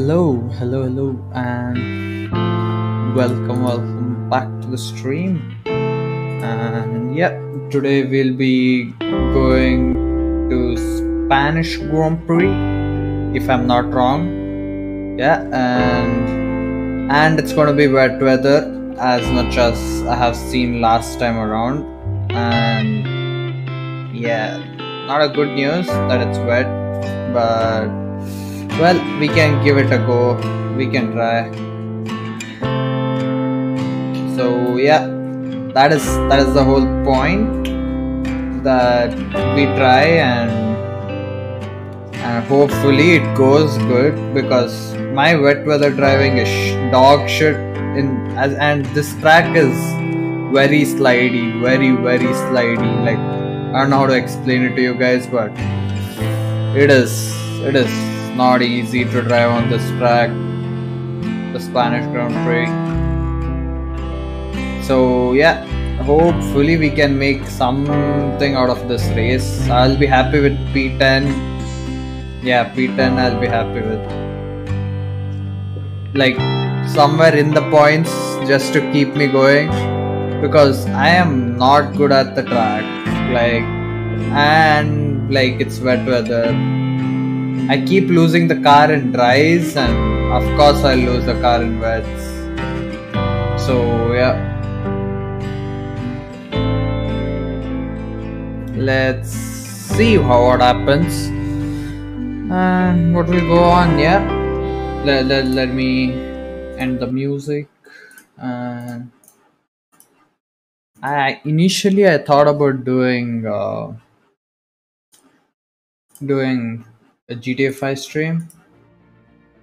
hello, and welcome back to the stream. And yeah, today we'll be going to Spanish Grand Prix, if I'm not wrong. Yeah, and it's gonna be wet weather as much as I have seen last time around. And yeah, not a good news that it's wet, but well, we can give it a go. We can try. So yeah, that is the whole point, that we try and hopefully it goes good, because my wet weather driving is dog shit and this track is very slidey, very slidey. Like, I don't know how to explain it to you guys, but it is not easy to drive on this track, the Spanish Grand Prix. So yeah, hopefully we can make something out of this race. I'll be happy with P10. Yeah, P10 I'll be happy with. Like, somewhere in the points just to keep me going, because I am not good at the track. And it's wet weather. I keep losing the car in dries, and of course I'll lose the car in wets. So yeah, let's see what happens and what will go on. Yeah, let me end the music. And I thought about doing a GTA 5 stream,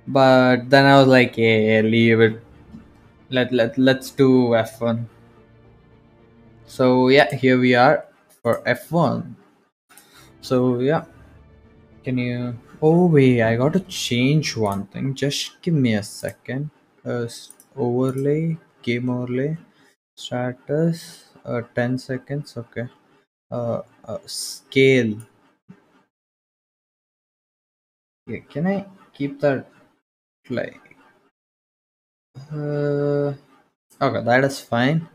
but then I was like, yeah, leave it. Let's do F1. So yeah, here we are for F1. So yeah, can you? Oh wait, I got to change one thing. Just give me a second. Overlay, game overlay, status. 10 seconds. Okay. Scale. Yeah, can I keep that like? Okay, that is fine.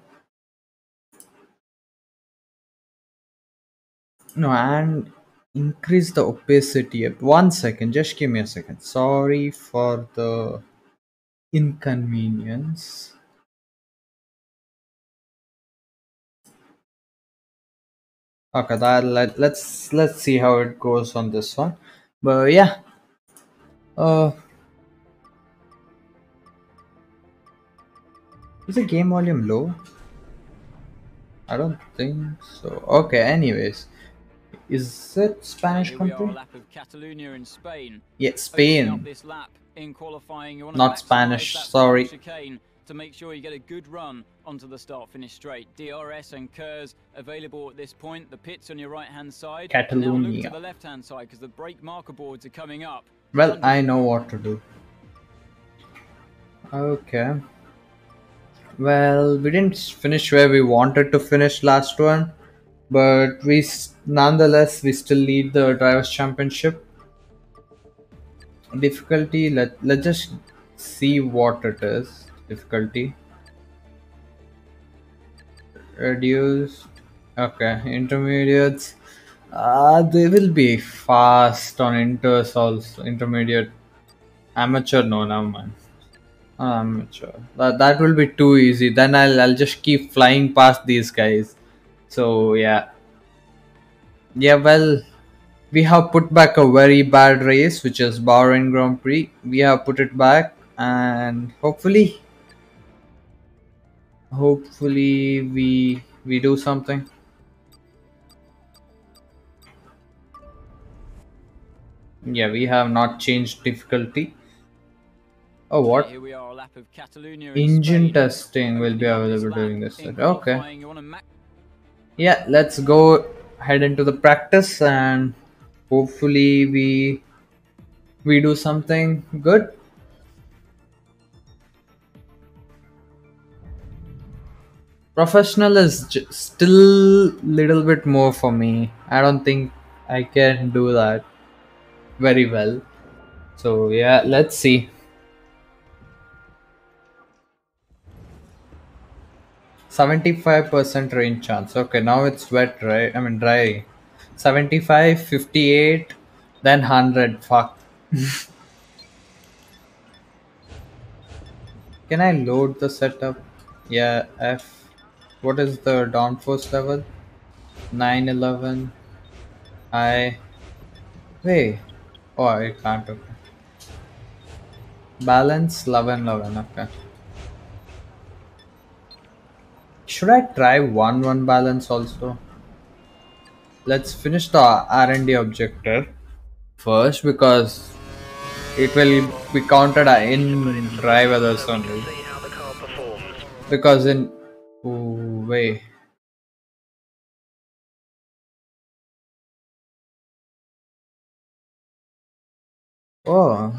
No, and increase the opacity. 1 second. Just give me a second. Sorry for the inconvenience. Okay, let's see how it goes on this one. But yeah, uh, is the game volume low? I don't think so. Okay, anyways, is it Spanish country? Lap of Catalonia in Spain. Yeah, Spain. This lap in qualifying, you want to Not Spanish. Sorry. To make sure you get a good run onto the start-finish straight. DRS and KERS available at this point. The pits on your right-hand side. Catalonia. Now look to the left-hand side, because the brake marker boards are coming up. Well, I know what to do. Okay. Well, we didn't finish where we wanted to finish last one, but nonetheless we still lead the drivers' championship. Difficulty. Let's just see what it is. Difficulty. Reduced. Okay, intermediates. They will be fast on inters also. Intermediate. Amateur, no, never mind. Amateur. That will be too easy. Then I'll just keep flying past these guys. So yeah. Yeah, well, we have put back a very bad race, which is Bahrain Grand Prix. We have put it back, and hopefully we do something. Yeah, we have not changed difficulty. Oh, what? Here we are, a lap of Catalonia Engine testing will be available during this set. Okay. Yeah, let's go head into the practice, and hopefully we do something good. Professional is still little bit more for me. I don't think I can do that very well. So yeah, let's see. 75% rain chance. Okay, now it's wet, right? I mean dry. 75, 58, then 100. Fuck. Can I load the setup? Yeah, F. What is the downforce level? 911. I. Wait. Oh, I can't. Okay. Balance 1111. Okay. Should I try 1-1 balance also? Let's finish the R&D objective first because it will be counted in dry weathers only. Because in ooh, wait. Oh,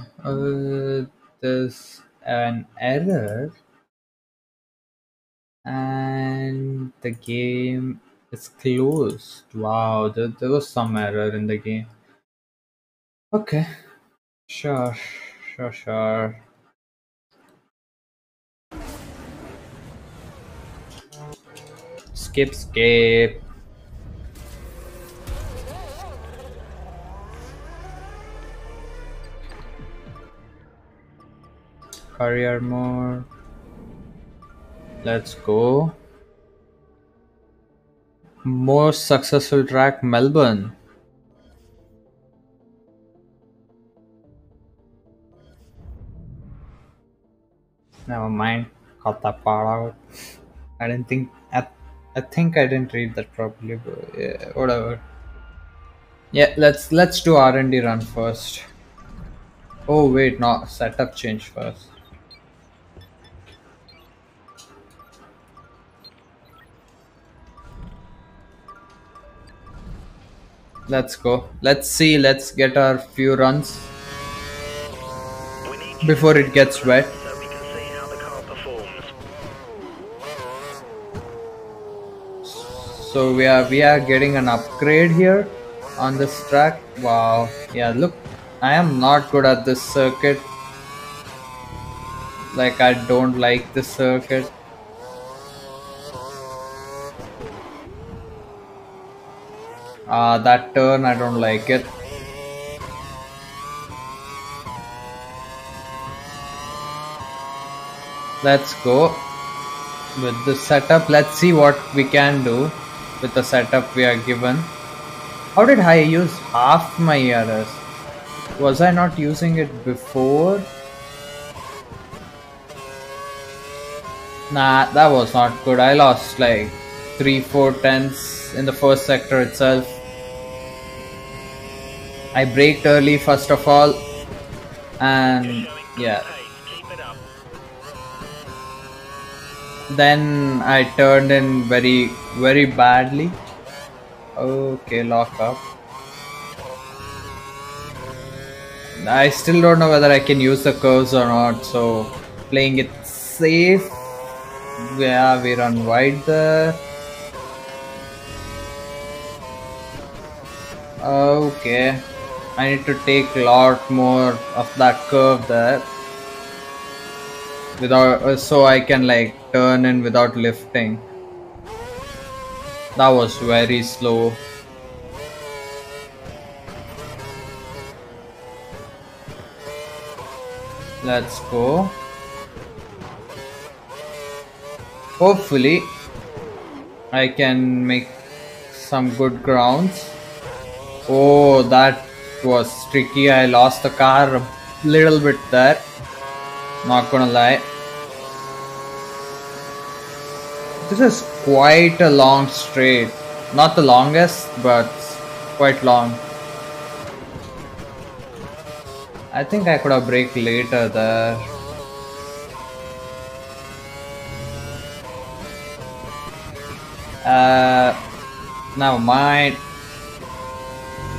there's an error and the game is closed. Wow, there was some error in the game. Okay, sure, sure. Skip. Career mode. Let's go. Most successful track, Melbourne. Never mind. Cut that part out. I didn't think. I think I didn't read that properly, but yeah, whatever. Yeah, let's do R&D run first. Oh wait, no, setup change first. Let's go. Let's see. Let's get our few runs before it gets wet. So we can see how the car performs. So we are getting an upgrade here on this track. Wow. Yeah, look, I am not good at this circuit. Like I don't like this circuit. That turn I don't like it. Let's go with the setup. Let's see what we can do with the setup we are given. How did I use half my ERS? Was I not using it before? Nah, that was not good. I lost like 3-4 tenths in the first sector itself. I braked early first of all, and yeah. Then I turned in very badly. Okay, lock up. I still don't know whether I can use the curves or not, so playing it safe. Yeah, we run wide there. Okay, I need to take a lot more of that curve there without, so I can like turn in without lifting. That was very slow. Let's go. Hopefully I can make some good grounds. Oh, that was tricky. I lost the car a little bit there. Not gonna lie. This is quite a long straight. Not the longest, but quite long. I think I could have braked later there. Never mind.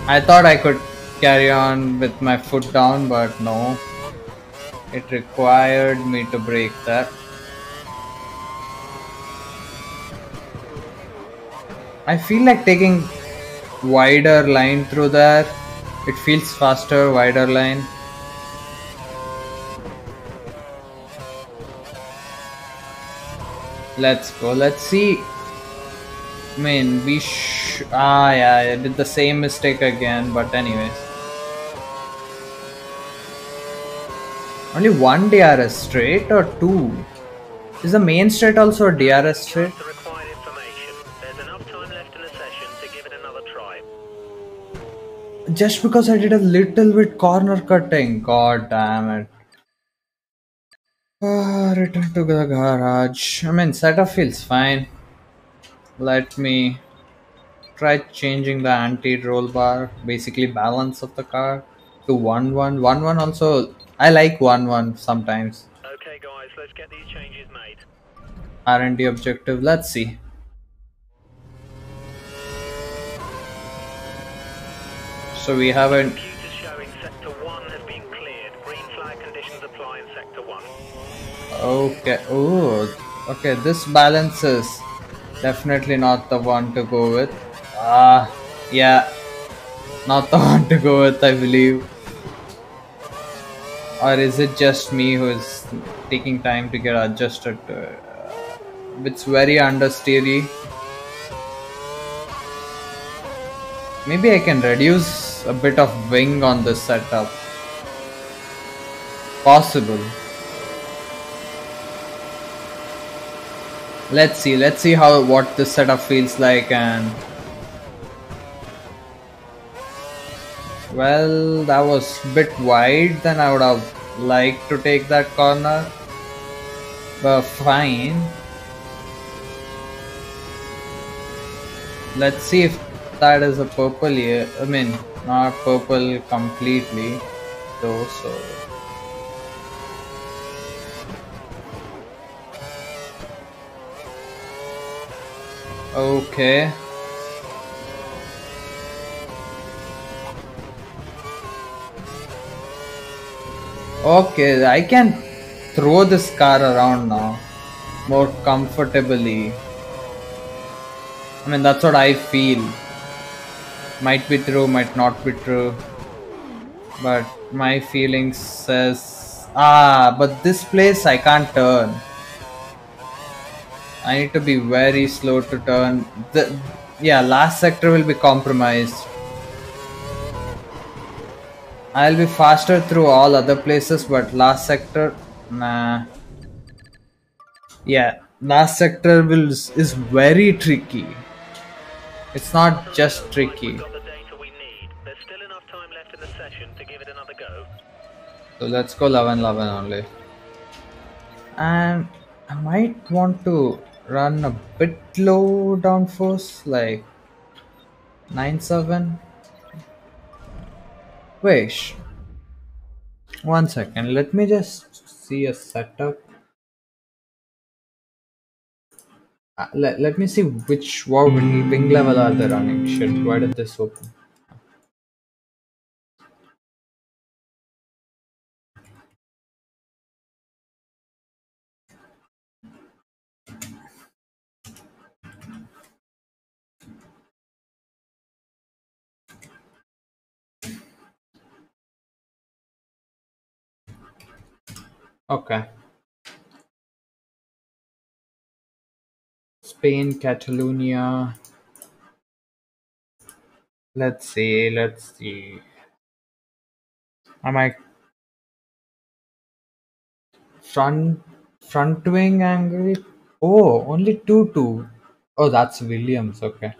I thought I could carry on with my foot down, but no. It required me to brake there. I feel like taking wider line through there. It feels faster, wider line. Let's go. Let's see. I mean, yeah, I did the same mistake again, but anyways. Only one DRS straight or two? Is the main straight also a DRS straight? Just the required information. There's enough time left in the session to give it another try. Just because I did a little bit corner cutting. God damn it. Return to the garage. I mean, setup feels fine. Let me try changing the anti-roll bar, basically balance of the car to 1-1. 1-1 also, I like 1-1 sometimes. Okay, guys, let's get these changes made. R&D objective, let's see. So we have an Computer's showing Sector 1 has been cleared. Green flag conditions apply in Sector 1. okay. Oh, okay. This balance is definitely not the one to go with. Yeah, not the one to go with, I believe. Or is it just me who is taking time to get adjusted to it? It's very understeery. Maybe I can reduce a bit of wing on this setup. Possible. Let's see how what this setup feels like. And well, that was a bit wide than I would have liked to take that corner, but fine. Let's see if that is a purple here. I mean, not purple completely though, so okay. Okay, I can throw this car around now more comfortably. I mean, that's what I feel. Might be true, might not be true. But my feelings says, but this place I can't turn. I need to be very slow to turn. Yeah, last sector will be compromised. I'll be faster through all other places, but last sector, nah. Yeah, last sector is very tricky. It's not just tricky. We've got the data we need. There's still enough time left in the session to give it another go. So let's go 11-11 only. And I might want to run a bit low downforce, like 9-7. Wait, 1 second. Let me just see a setup. Let me see what wing level are they running. Shit, why did this open? Okay. Spain, Catalonia. Let's see. Am I front front wing angle? Oh, only 2-2. Oh, that's Williams. Okay.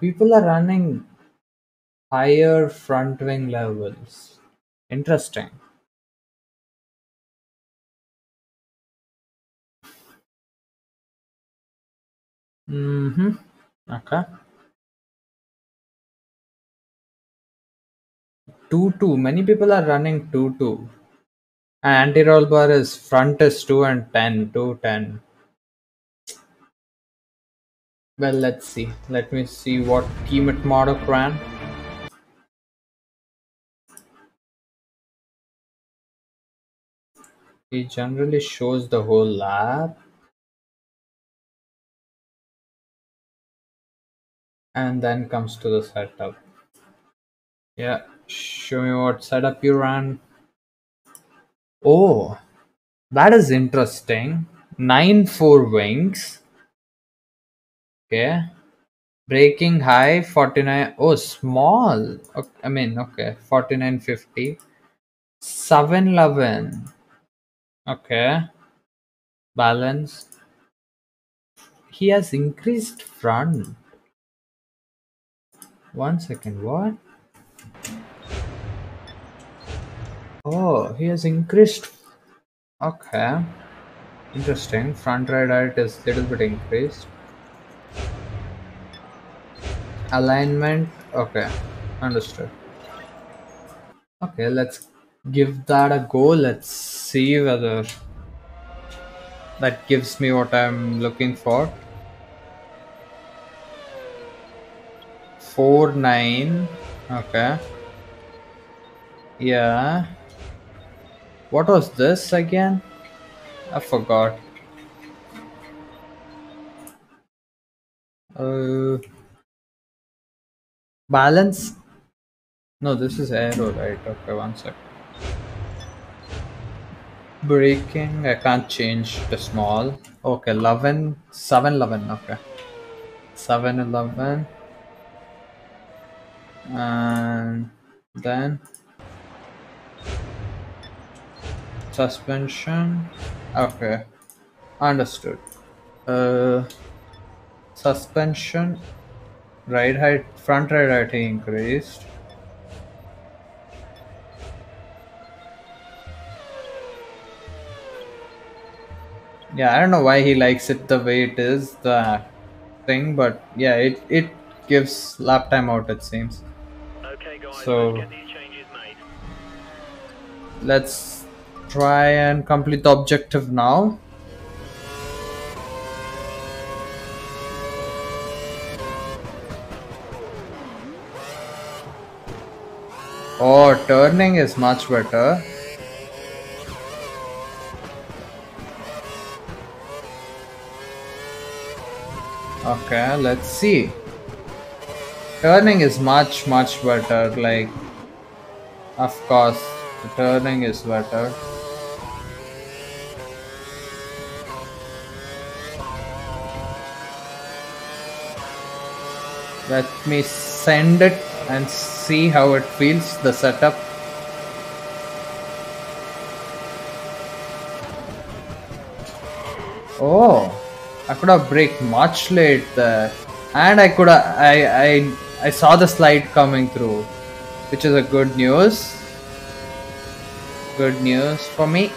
People are running higher front wing levels. Interesting. Mm-hmm. Okay. 2-2. Many people are running 2-2. And anti-roll bar is front is 2 and 10. 2-10. Well, let's see. Let me see what team at Marduk ran. He generally shows the whole lap and then comes to the setup. Yeah, show me what setup you ran. Oh, that is interesting. 9-4 wings. Okay. Breaking high 49. Oh, small. Okay, I mean, okay. 49.50. 711. Okay. Balance. He has increased front. 1 second. What? Oh, he has increased. Okay. Interesting. Front right height is little bit increased. Alignment. Okay. Understood. Okay, let's give that a go. Let's see whether that gives me what I'm looking for. 4-9. Okay. Yeah. What was this again? I forgot. Uh, balance? No, this is aero, right? Okay, 1 sec. Braking, I can't change the small. Okay, 11, 711. Okay. 711. And then suspension. Okay, understood. Uh, suspension. Ride height, front ride height increased. Yeah, I don't know why he likes it the way it is, the thing, but yeah, it gives lap time out, it seems. Okay, guys, let's So get these changes made. let's try and complete the objective now. Oh, turning is much better. Okay, let's see. Turning is much better. Like, of course, the turning is better. Let me send it and see how it feels, the setup. Oh, I could have braked much late there, and I could have, I saw the slide coming through, which is a good news. Good news for me.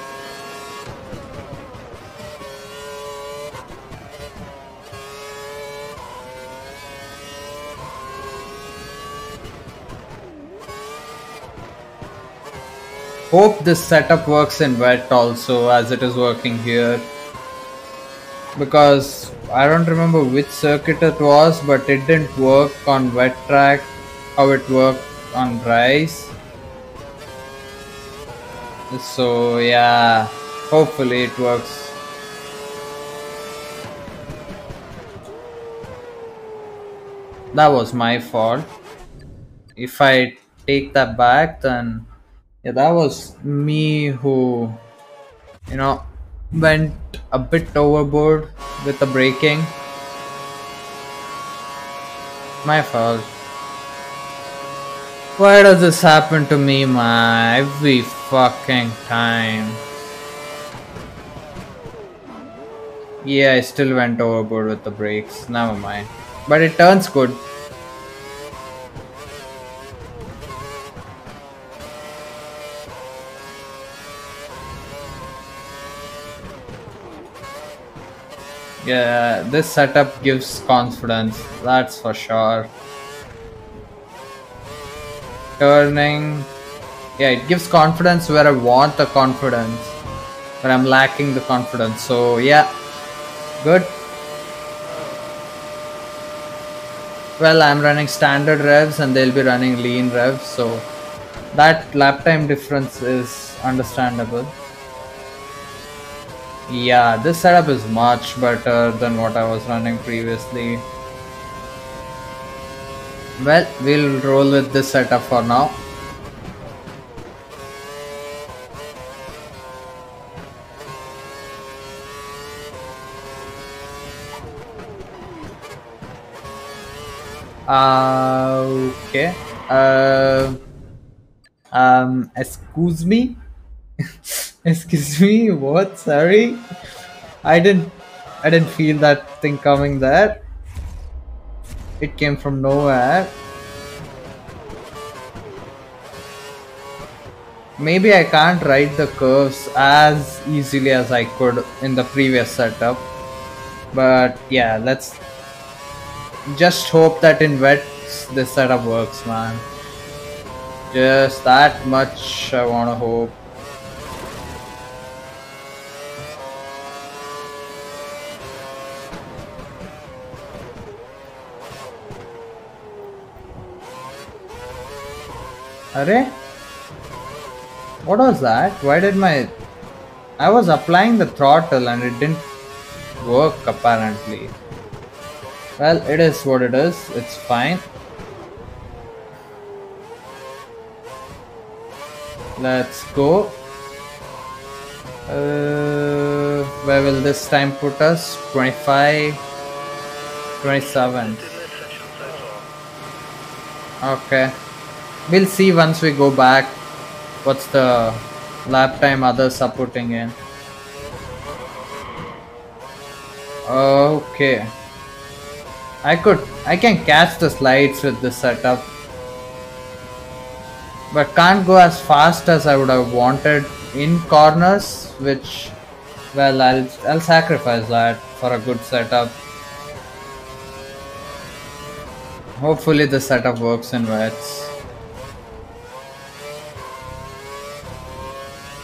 Hope this setup works in wet also, as it is working here. Because I don't remember which circuit it was, but it didn't work on wet track how it worked on dries. So yeah, hopefully it works. That was my fault. If I take that back, then yeah, that was me who, you know, went a bit overboard with the braking. My fault. Why does this happen to me, man? Every fucking time. Yeah, I still went overboard with the brakes. Never mind. But it turns good. Yeah, this setup gives confidence, that's for sure. Turning, yeah, it gives confidence where I want the confidence, but I'm lacking the confidence. So yeah, good. Well, I'm running standard revs and they'll be running lean revs, so that lap time difference is understandable. Yeah, this setup is much better than what I was running previously. Well, we'll roll with this setup for now. Okay. Excuse me? Excuse me, what? Sorry? I didn't I didn't feel that thing coming there. It came from nowhere. Maybe I can't ride the curves as easily as I could in the previous setup. But yeah, let's just hope that in wets this setup works, man. Just that much I wanna hope. Arey? What was that? Why did I was applying the throttle and it didn't work apparently. Well, it is what it is. It's fine. Let's go. Where will this time put us? 25, 27. In this session so far. Okay. We'll see once we go back. What's the lap time others are putting in? Okay. I can catch the slides with this setup, but can't go as fast as I would have wanted in corners, which, well, I'll sacrifice that for a good setup. Hopefully the setup works in wets.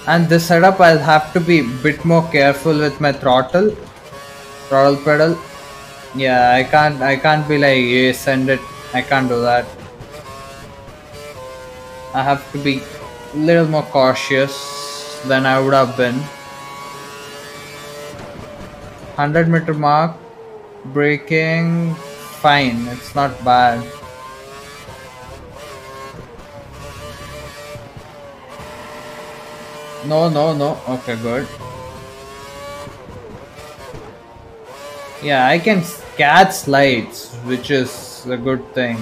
And this setup I'll have to be a bit more careful with my throttle pedal. Yeah, I can't be like, yeah, send it. I can't do that. I have to be a little more cautious than I would have been. 100-meter mark, braking, fine, it's not bad. No, okay, good. Yeah, I can catch slides, which is a good thing.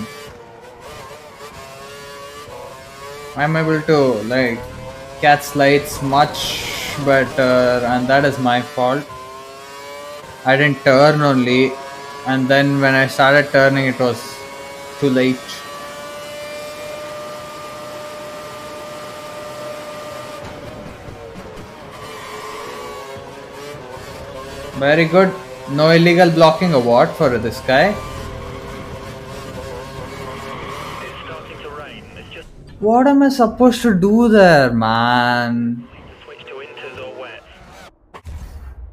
I'm able to like catch slides much better, and that is my fault. I didn't turn only, and then when I started turning it was too late. Very good. No illegal blocking award for this guy. It's starting to rain. It's just What am I supposed to do there, man? switch to inters or wets.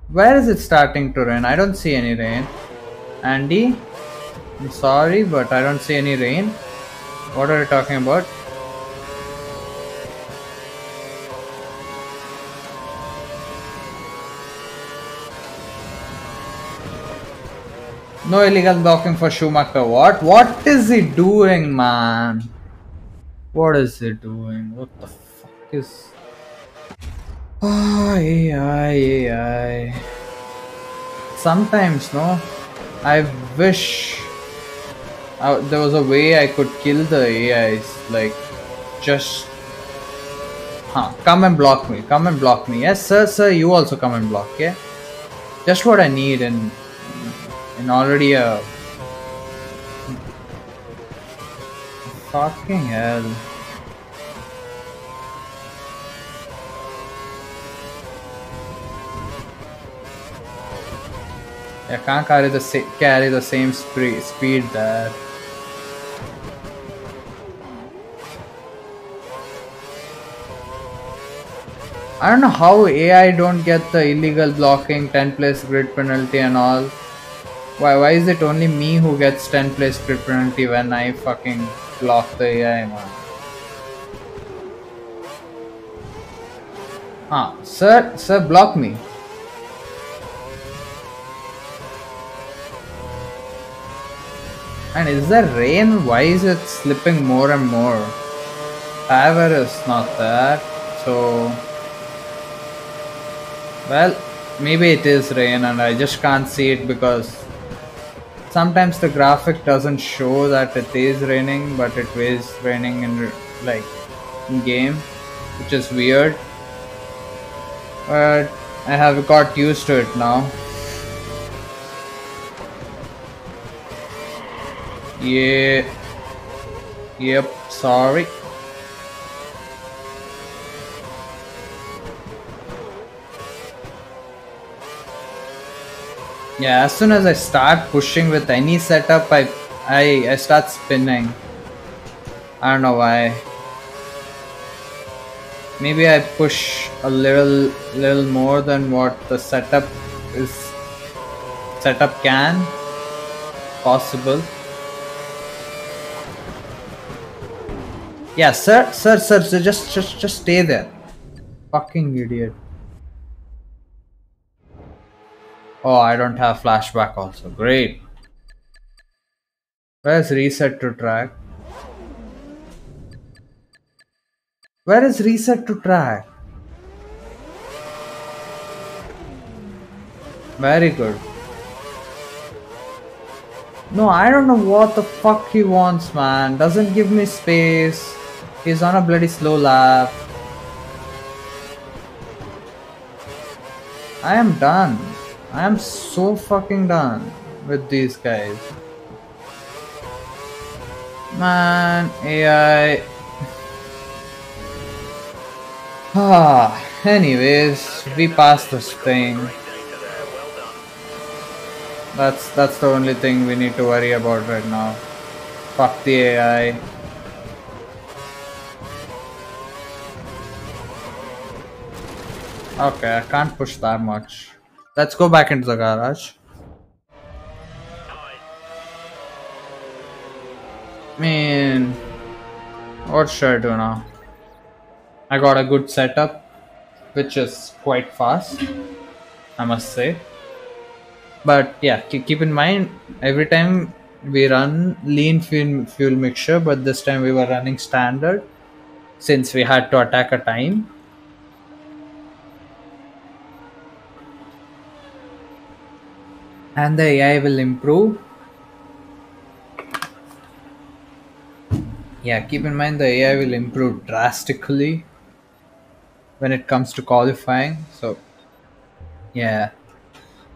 Where is it starting to rain? I don't see any rain. Andy, I'm sorry, but I don't see any rain. What are you talking about? No illegal blocking for Schumacher. What? What is he doing, man? What is he doing? What the fuck is... Oh, AI. Sometimes, no, I wish there was a way I could kill the AIs. Like, just... come and block me. Come and block me. Yes, sir, you also come and block, yeah? Just what I need in already a... Fucking hell. I can't carry the same speed there. I don't know how AI don't get the illegal blocking, 10 place grid penalty and all. Why is it only me who gets 10 place grid penalty when I fucking block the AI, man? Sir, block me. And is there rain? Why is it slipping more and more? Power is not there. So, well, maybe it is rain and I just can't see it because sometimes the graphic doesn't show that it is raining, but it is raining like in game, which is weird. But I have got used to it now. Yeah. Yep. Sorry. Yeah, as soon as I start pushing with any setup, I start spinning. I don't know why. Maybe I push a little more than what the setup can. Possible. Yeah, sir, just stay there. Fucking idiot. Oh, I don't have flashback also. Great. Where's reset to track? Where is reset to track? Very good. No, I don't know what the fuck he wants, man. Doesn't give me space. He's on a bloody slow lap. I am done. I am so fucking done with these guys. Man, AI. Anyways, we passed this thing. That's the only thing we need to worry about right now. Fuck the AI. Okay, I can't push that much. Let's go back into the garage. I mean, what should I do now? I got a good setup, which is quite fast, I must say. But yeah, keep in mind, every time we run lean fuel mixture, but this time we were running standard since we had to attack a time. And the AI will improve. Yeah, keep in mind the AI will improve drastically when it comes to qualifying. So yeah.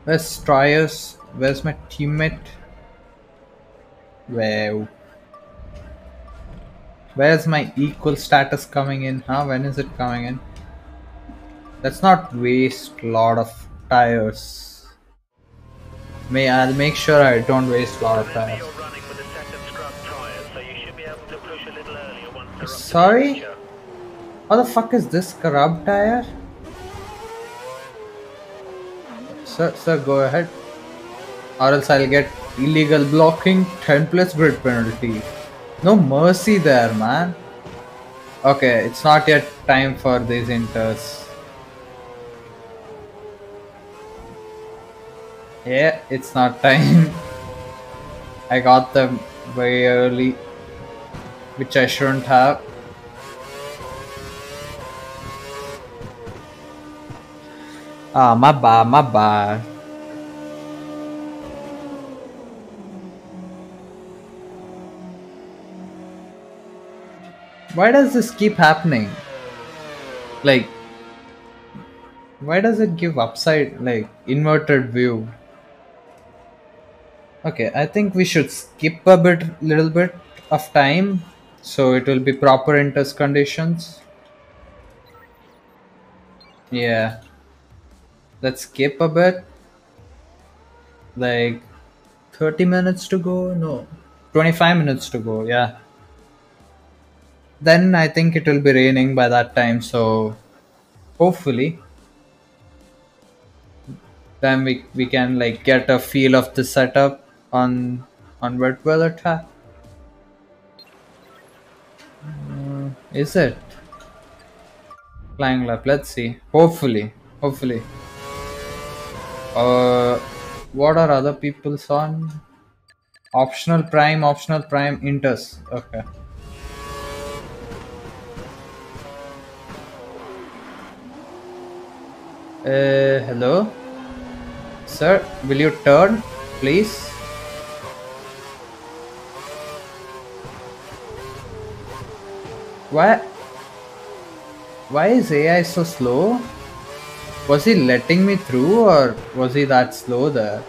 Where's Trius? Where's my teammate? Wow. Where's my equal status coming in? Huh? When is it coming in? Let's not waste a lot of tires. I'll make sure I don't waste a lot of tires. Sorry? How the fuck is this scrub tire? Sir, go ahead. Or else I'll get illegal blocking, 10 plus grid penalty. No mercy there, man. Okay, it's not yet time for these inters. Yeah, it's not time. I got them very early, which I shouldn't have. My bad. Why does this keep happening? Like, why does it give upside, like, inverted view? Okay, I think we should skip a little bit of time, so it will be proper inters conditions. Yeah. Let's skip a bit. Like 30 minutes to go? No. 25 minutes to go, yeah. Then I think it will be raining by that time, so hopefully then we can like get a feel of the setup on wet weather track. Is it? Flying lap, let's see. Hopefully. What are other people's on? optional prime, inters. Okay. Hello? Sir, will you turn, please? Why? Why is AI so slow? Was he letting me through or was he that slow there?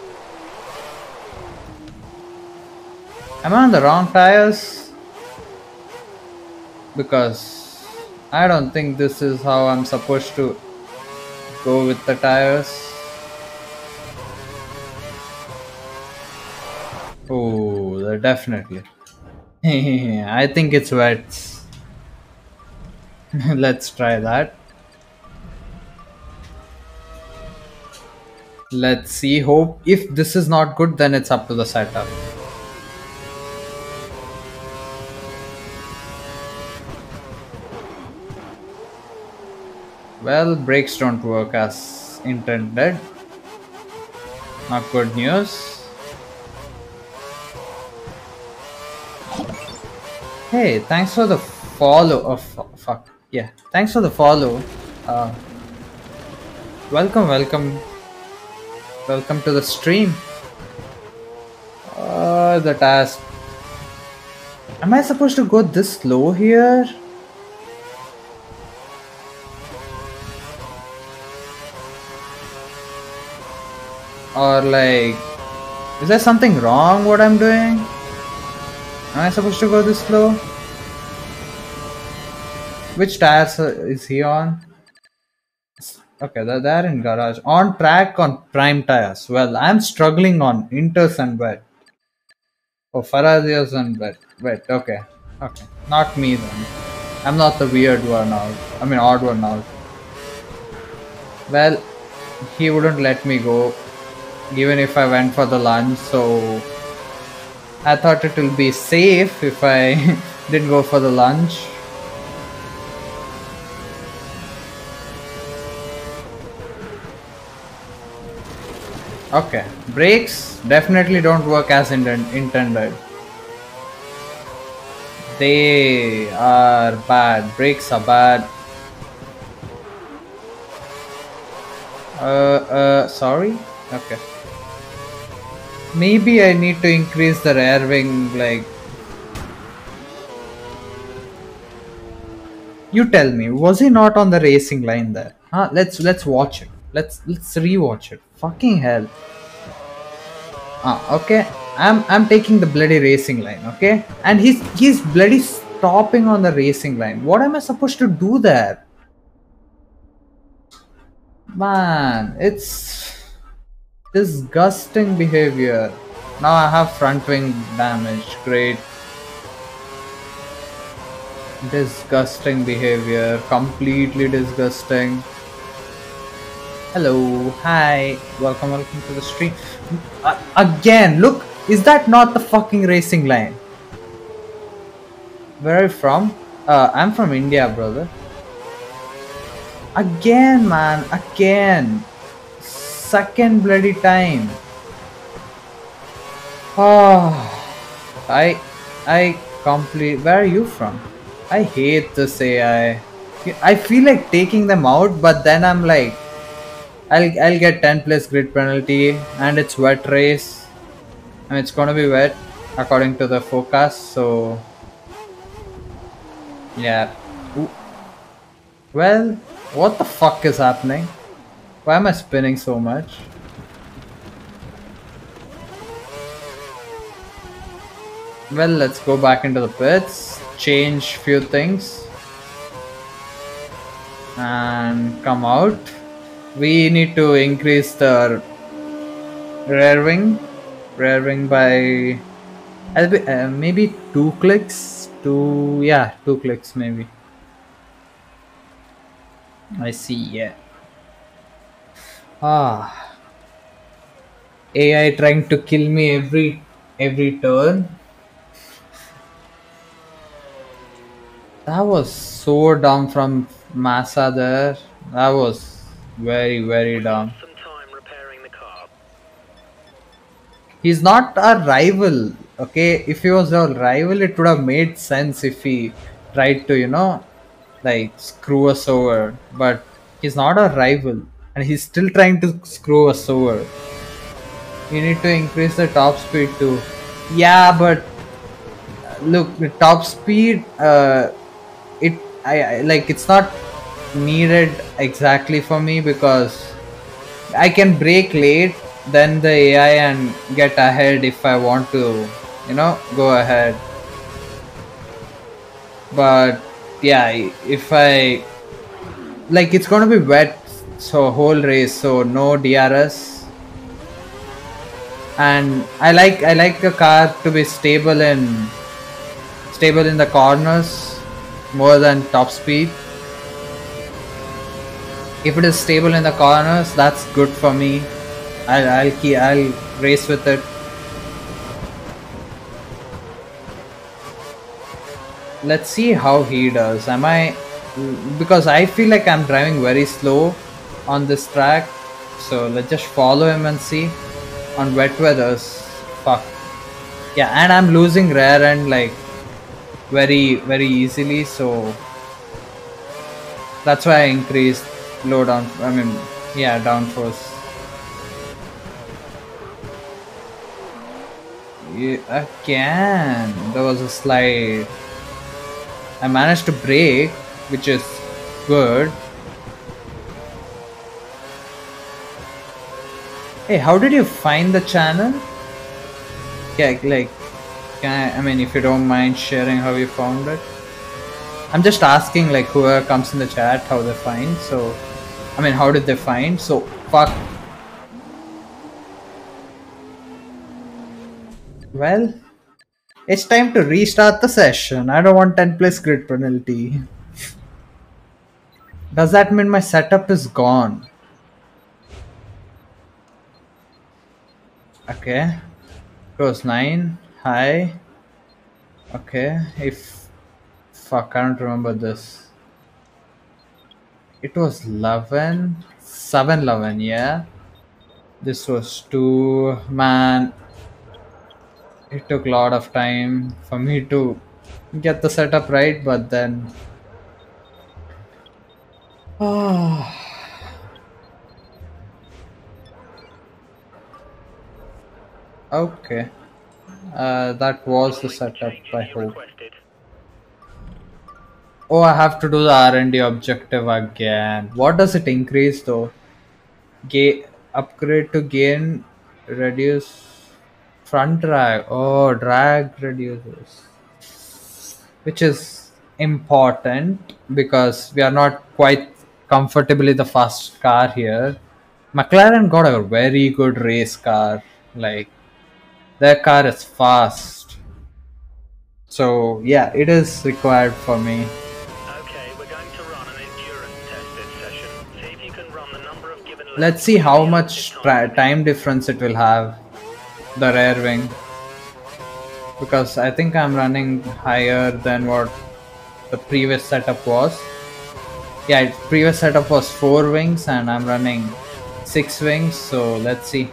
Am I on the wrong tires? Because I don't think this is how I'm supposed to go with the tires. Oh, definitely. I think it's wet. Let's try that. Let's see. Hope if this is not good, then it's up to the setup. Well, brakes don't work as intended. Not good news. Hey, thanks for the follow. Oh, fuck. Yeah, thanks for the follow. Uh, welcome to the stream. The task. Am I supposed to go this slow here? Or like, is there something wrong what I'm doing? Am I supposed to go this slow? Which tires is he on? Okay, they're in garage. On track on prime tires. Well, I'm struggling on inters and wet. Oh, Farazios and wet. Okay. Okay. Not me then. I'm not the weird one out. I mean, odd one out. Well, he wouldn't let me go even if I went for the lunch, so I thought it will be safe if I didn't go for the lunch. Okay, brakes definitely don't work as intended. They are bad. Brakes are bad. Sorry? Okay. Maybe I need to increase the rear wing, like... You tell me, was he not on the racing line there? Huh? Let's watch it. Let's rewatch it. Fucking hell. Okay. I'm taking the bloody racing line, okay? And he's bloody stopping on the racing line. What am I supposed to do there? Man, it's disgusting behavior. Now I have front wing damage. Great. Disgusting behavior. Completely disgusting. Hello. Hi. Welcome to the stream. Again, look. Is that not the fucking racing line? Where are you from? I'm from India, brother. Again, man. Again. Second bloody time. Oh, I complete. Where are you from? I hate this AI. I feel like taking them out, but then I'm like, I'll get 10 plus grid penalty, and it's wet race, and it's gonna be wet according to the forecast. So yeah. Ooh. Well, what the fuck is happening? Why am I spinning so much? Well, let's go back into the pits, change few things, and come out. We need to increase the rear wing by maybe 2 clicks. 2 clicks maybe. I see. Yeah. AI trying to kill me every turn. That was so dumb from Massa there. That was very dumb. Some time repairing the car. He's not our rival. Okay, if he was our rival, it would have made sense if he tried to, like screw us over. But he's not our rival, and he's still trying to screw us over. You need to increase the top speed too. Yeah, but look, the top speed, it I like it's not needed exactly for me because I can brake late, then the AI and get ahead if I want to, go ahead. But yeah, if I like, it's gonna be wet, so whole race, so no DRS. And I like the car to be stable in the corners more than top speed. If it is stable in the corners, that's good for me. I'll race with it. Let's see how he does. Because I feel like I'm driving very slow on this track, so let's just follow him and see. On wet weathers, fuck yeah, and I'm losing rear end like very easily, so that's why I increased low down. I mean, yeah, downforce. Yeah, again, there was a slide. I managed to brake, which is good. Hey, how did you find the channel? Yeah, like, I mean, if you don't mind sharing how you found it. I'm just asking, like, whoever comes in the chat how they find. So, I mean, how did they find? So, fuck. Well, it's time to restart the session. I don't want 10 plus grid penalty. Does that mean my setup is gone? Okay. Goes 9. High. Okay. If. Fuck, I don't remember this. It was 11. 711, yeah. This was 2. Man. It took a lot of time for me to get the setup right, but then. Okay. That was the setup, I hope. Oh, I have to do the R&D objective again. What does it increase though? Upgrade to gain reduce front drag. Oh, drag reduces, which is important because we are not quite comfortably the fast car here. McLaren got a very good race car. Like, their car is fast. So yeah, it is required for me. Okay, we're going to run an endurance test this session. See if you can run the number of given laps. Let's see how much time difference it will have, the rear wing. Because I think I'm running higher than what the previous setup was. Yeah, previous setup was 4 wings and I'm running 6 wings, so let's see.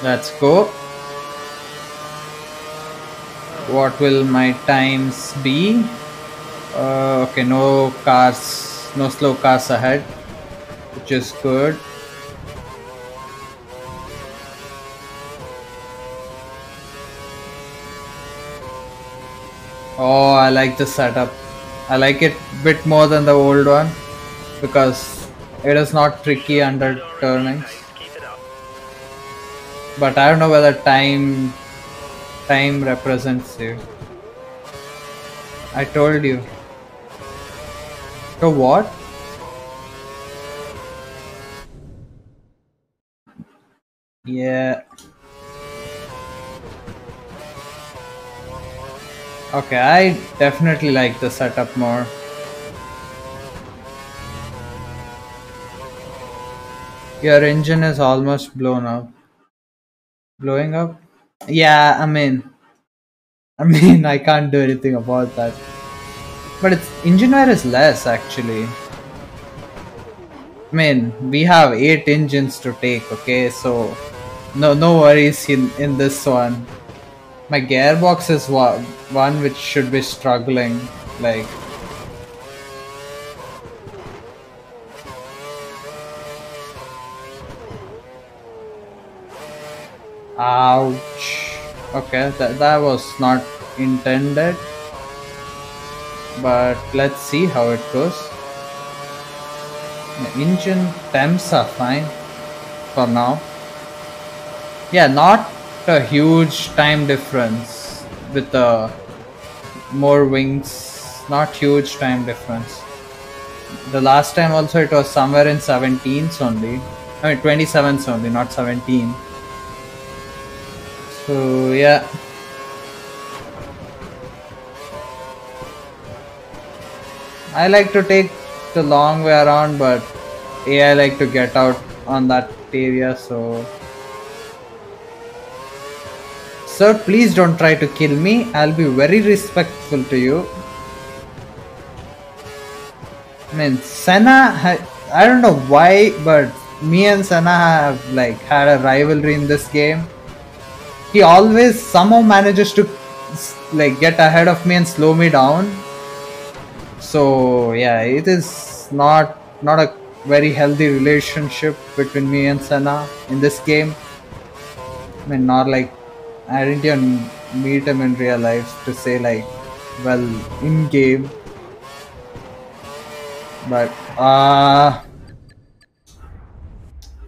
Let's go. What will my times be? Okay, no cars, no slow cars ahead, which is good. Oh, I like the setup. I like it a bit more than the old one because it is not tricky under turnings. Keep it up. But I don't know whether time represents you. I told you. So what? Yeah. Okay, I definitely like the setup more. Your engine is almost blown up. Blowing up? Yeah, I mean, I can't do anything about that. But its engine wear is less actually. I mean, we have 8 engines to take, okay, so no worries in this one. My gearbox is one which should be struggling, like. Ouch. Okay, that was not intended. But let's see how it goes. The engine temps are fine for now. Yeah, not a huge time difference with more wings. Not huge time difference. The last time also it was somewhere in 17s only. I mean 27s only, not 17. So yeah. I like to take the long way around, but I like to get out on that area, so. Sir, please don't try to kill me. I'll be very respectful to you. I mean, Senna, I don't know why, but me and Senna have like had a rivalry in this game. He always somehow manages to like get ahead of me and slow me down. So yeah, it is not a very healthy relationship between me and Senna in this game. I mean, not like I didn't even meet him in real life to say like, well, in game. But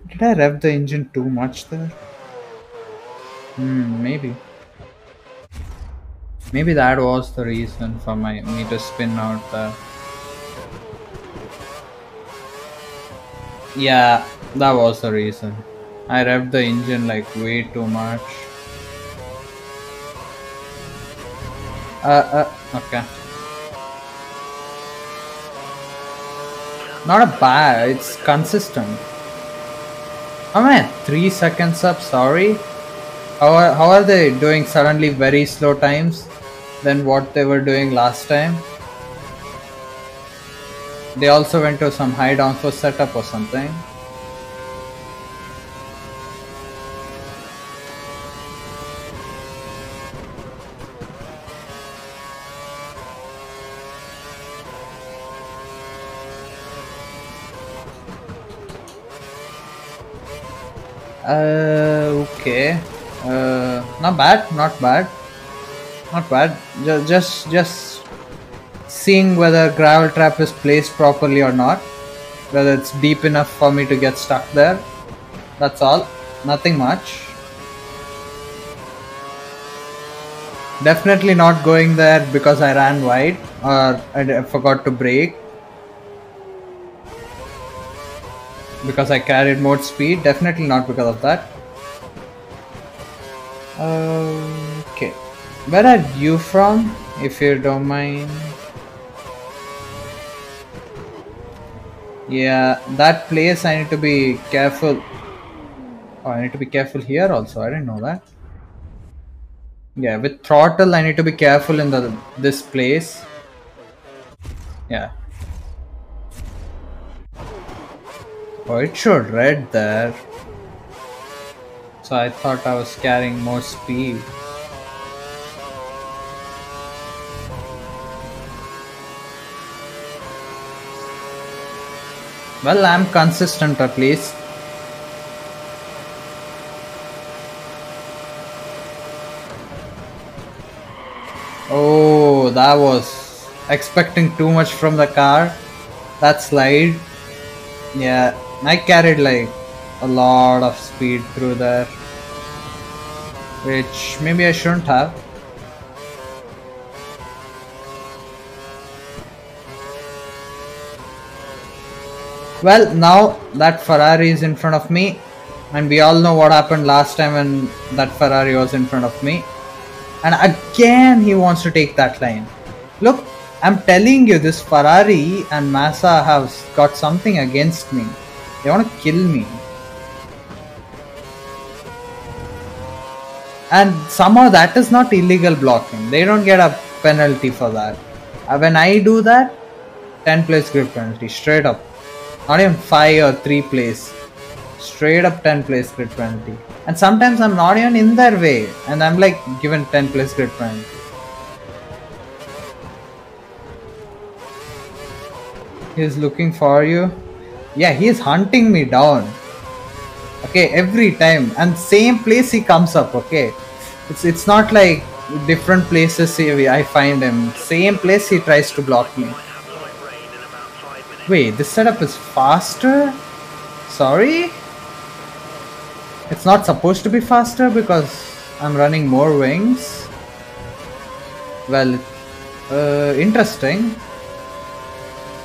did I rev the engine too much there? Maybe. Maybe that was the reason for me to spin out there. Yeah, that was the reason. I revved the engine like way too much. Okay. Not a bad, it's consistent. Am I at 3 seconds up? Sorry. How are they doing suddenly very slow times than what they were doing last time? They also went to some high downforce setup or something. Okay. Not bad. Not bad. Just seeing whether gravel trap is placed properly or not, whether it's deep enough for me to get stuck there. That's all. Nothing much. Definitely not going there because I ran wide or I forgot to brake. Because I carried more speed. Definitely not because of that. Okay. Where are you from, if you don't mind? Yeah, that place I need to be careful. Oh, I need to be careful here also. I didn't know that. Yeah, with throttle I need to be careful in this place. Yeah. Oh, it showed red there. So I thought I was carrying more speed. Well, I'm consistent at least. Oh, that was expecting too much from the car. That slide. Yeah, I carried like a lot of speed through there, which maybe I shouldn't have. Well, now that Ferrari is in front of me, and we all know what happened last time when that Ferrari was in front of me. And again he wants to take that line. Look, I'm telling you, this Ferrari and Massa have got something against me. They want to kill me. And somehow that is not illegal blocking. They don't get a penalty for that. When I do that, 10 plays grid penalty, straight up. Not even 5 or 3 plays. Straight up 10 plays grid penalty. And sometimes I'm not even in their way, and I'm like given 10 plays grid penalty. He's looking for you. Yeah, he's hunting me down. Okay, every time. And same place he comes up, okay. It's not like different places I find him. Same place he tries to block me. Wait, this setup is faster? Sorry? It's not supposed to be faster because I'm running more wings. Well, interesting.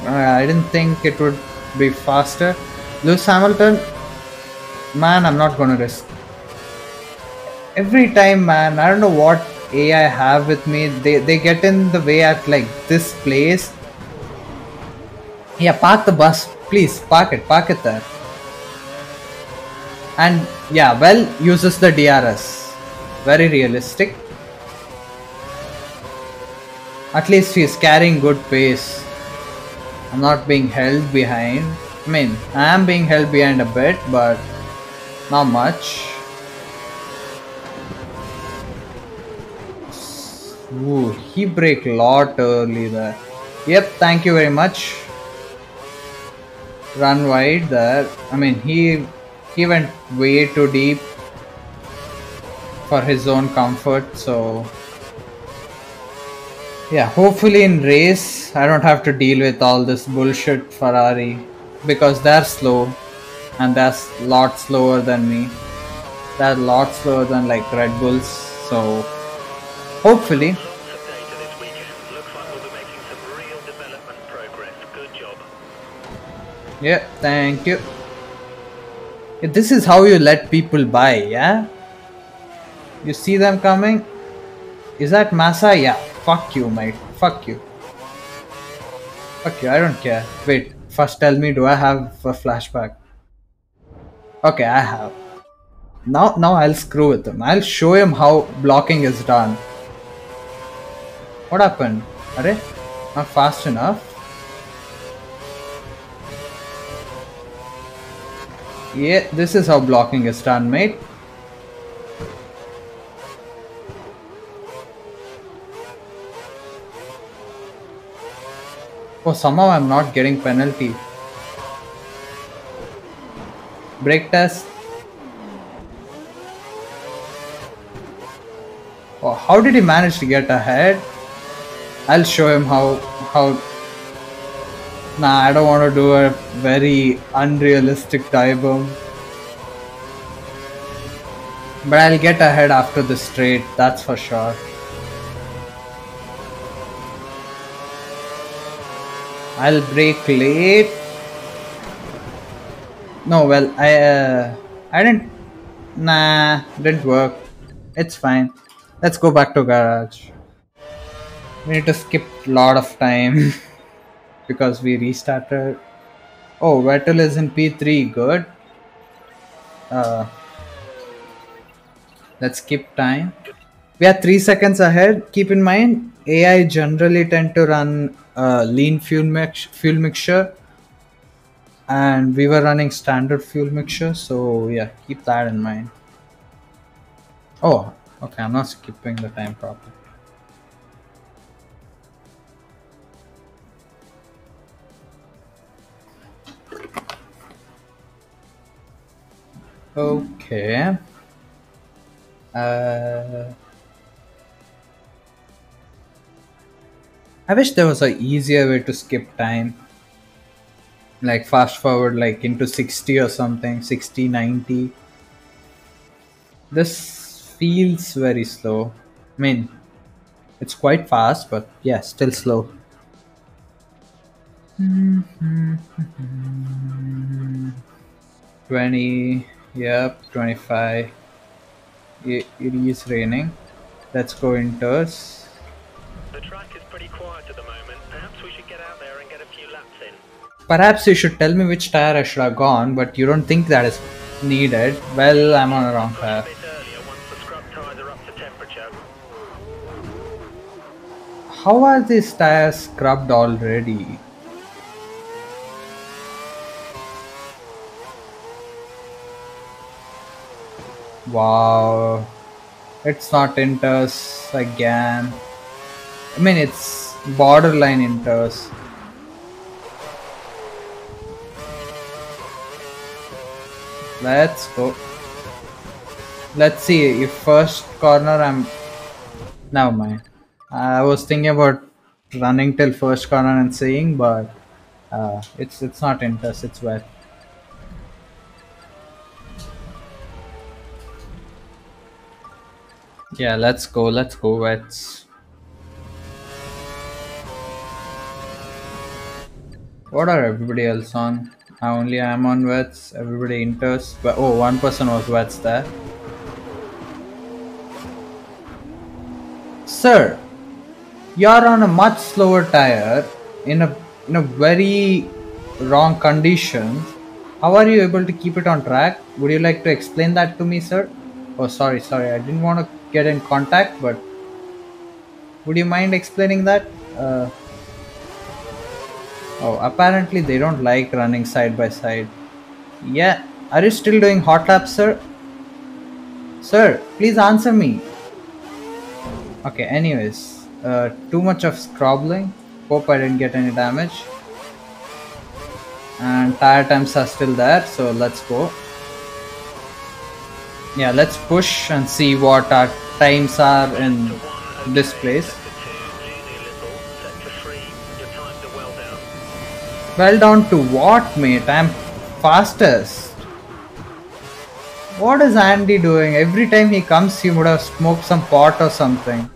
I didn't think it would be faster. Lewis Hamilton, man, I'm not gonna risk. Every time, man, I don't know what AI have with me. They get in the way at like this place. Yeah, park the bus, please. Park it there. And yeah, well, uses the DRS. Very realistic. At least he's carrying good pace. I'm not being held behind. I mean, I am being held behind a bit, but not much. Ooh, he braked a lot early there. Yep, thank you very much. Run wide there. I mean, he went way too deep for his own comfort, so yeah, hopefully in race I don't have to deal with all this bullshit Ferrari, because they're slow and they're a lot slower than me. They're a lot slower than like Red Bulls, so hopefully. Lots of data this weekend. Looks like we'll be making some real development progress. Good job. Yeah, thank you. Yeah, this is how you let people buy, yeah? You see them coming? Is that Massa? Yeah. Fuck you, mate. Fuck you. Fuck you, I don't care. Wait, first tell me, do I have a flashback? Okay, I have. Now I'll screw with him. I'll show him how blocking is done. What happened? Are not fast enough? Yeah, this is how blocking is done, mate. Oh, somehow I'm not getting penalty. Brake test. Oh, how did he manage to get ahead? I'll show him how. Nah, I don't want to do a very unrealistic dive bomb. But I'll get ahead after the straight, that's for sure. I'll brake late. No, well, I didn't. Nah, didn't work. It's fine. Let's go back to garage. We need to skip a lot of time because we restarted. Oh, Vettel is in P3. Good. Let's skip time. We are 3 seconds ahead. Keep in mind, AI generally tend to run lean fuel mixture, and we were running standard fuel mixture, so yeah, keep that in mind. Oh, okay, I'm not skipping the time properly. Okay. I wish there was an easier way to skip time. Like fast forward like into 60 or something, 60, 90. This feels very slow. I mean, it's quite fast, but yeah, still slow. 20, yep, 25. It is raining. Let's go indoors. The track is pretty quiet at the moment. Perhaps we should get out there and get a few laps in. Perhaps you should tell me which tire I should have gone, but you don't think that is needed. Well, I'm on a wrong tire. A bit earlier once the scrub tyres are up to temperature. How are these tires scrubbed already? Wow. It's not Inters again. I mean, it's borderline Inters. Let's go. Let's see if first corner I'm. Never mind. I was thinking about running till first corner and seeing, but it's not Inters. It's wet. Yeah, let's go. Let's go, Wets. What are everybody else on? I only am on Wets. Everybody Inters. But oh, one person was Wets there. Sir, you're on a much slower tire in a very wrong conditions. How are you able to keep it on track? Would you like to explain that to me, sir? Oh, sorry, I didn't want to get in contact, but would you mind explaining that? Oh, apparently they don't like running side by side. Yeah, are you still doing hot laps, sir? Sir, please answer me. Okay, anyways, too much of scrobbling. Hope I didn't get any damage. And tire times are still there, so let's go. Yeah, let's push and see what our times are in this place. Well down to what, mate? I'm fastest. What is Andy doing? Every time he comes, he would have smoked some pot or something.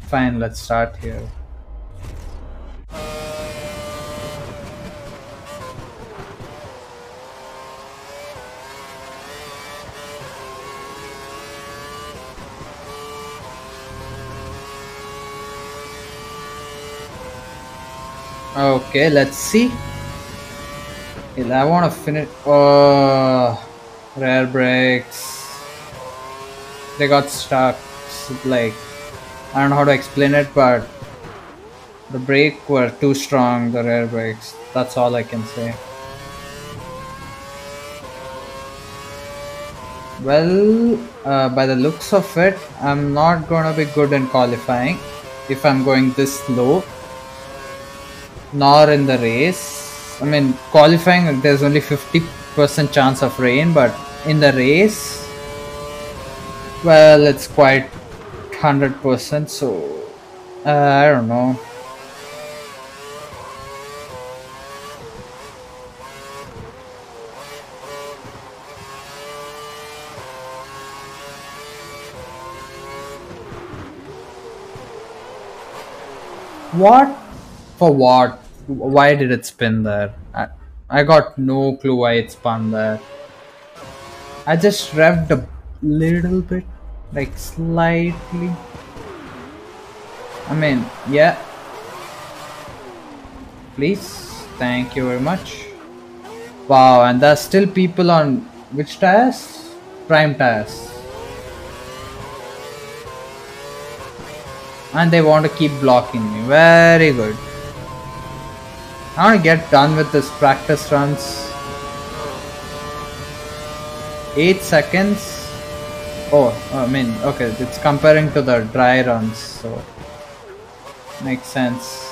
Fine, let's start here. Okay, let's see. I want to finish. Rear brakes. They got stuck. Like, I don't know how to explain it, but the brake were too strong, the rear brakes. That's all I can say. Well, by the looks of it, I'm not gonna be good in qualifying if I'm going this slow. Nor in the race. I mean, qualifying, there's only 50% chance of rain, but in the race, well, it's quite 100%, so I don't know. What? For what? Why did it spin there? I got no clue why it spun there. I just revved a little bit, like slightly. I mean, yeah. Please, thank you very much. Wow, and there's still people on which tires? Prime tires. And they want to keep blocking me. Very good. I want to get done with this practice runs. 8 seconds. Oh, I mean, okay, it's comparing to the dry runs, so makes sense.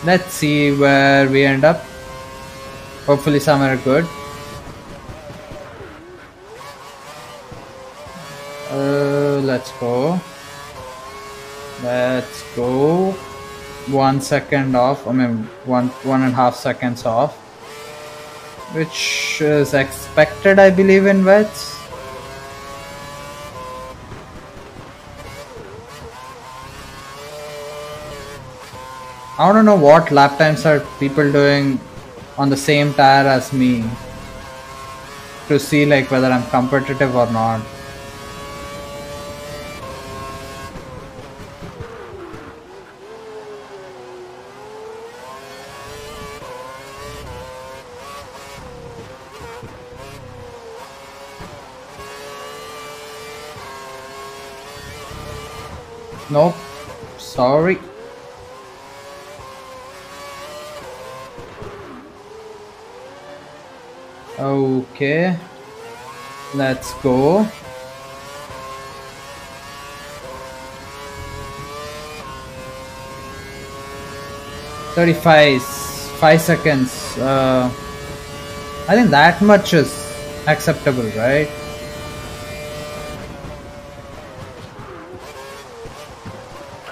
Let's see where we end up. Hopefully somewhere good. Let's go. Let's go. 1 second off. I mean, one and a half seconds off, which is expected, I believe, in wets. I want to know what lap times are people doing on the same tire as me, to see like whether I'm competitive or not. Nope. Sorry. Okay. Let's go. Five seconds. I think that much is acceptable, right?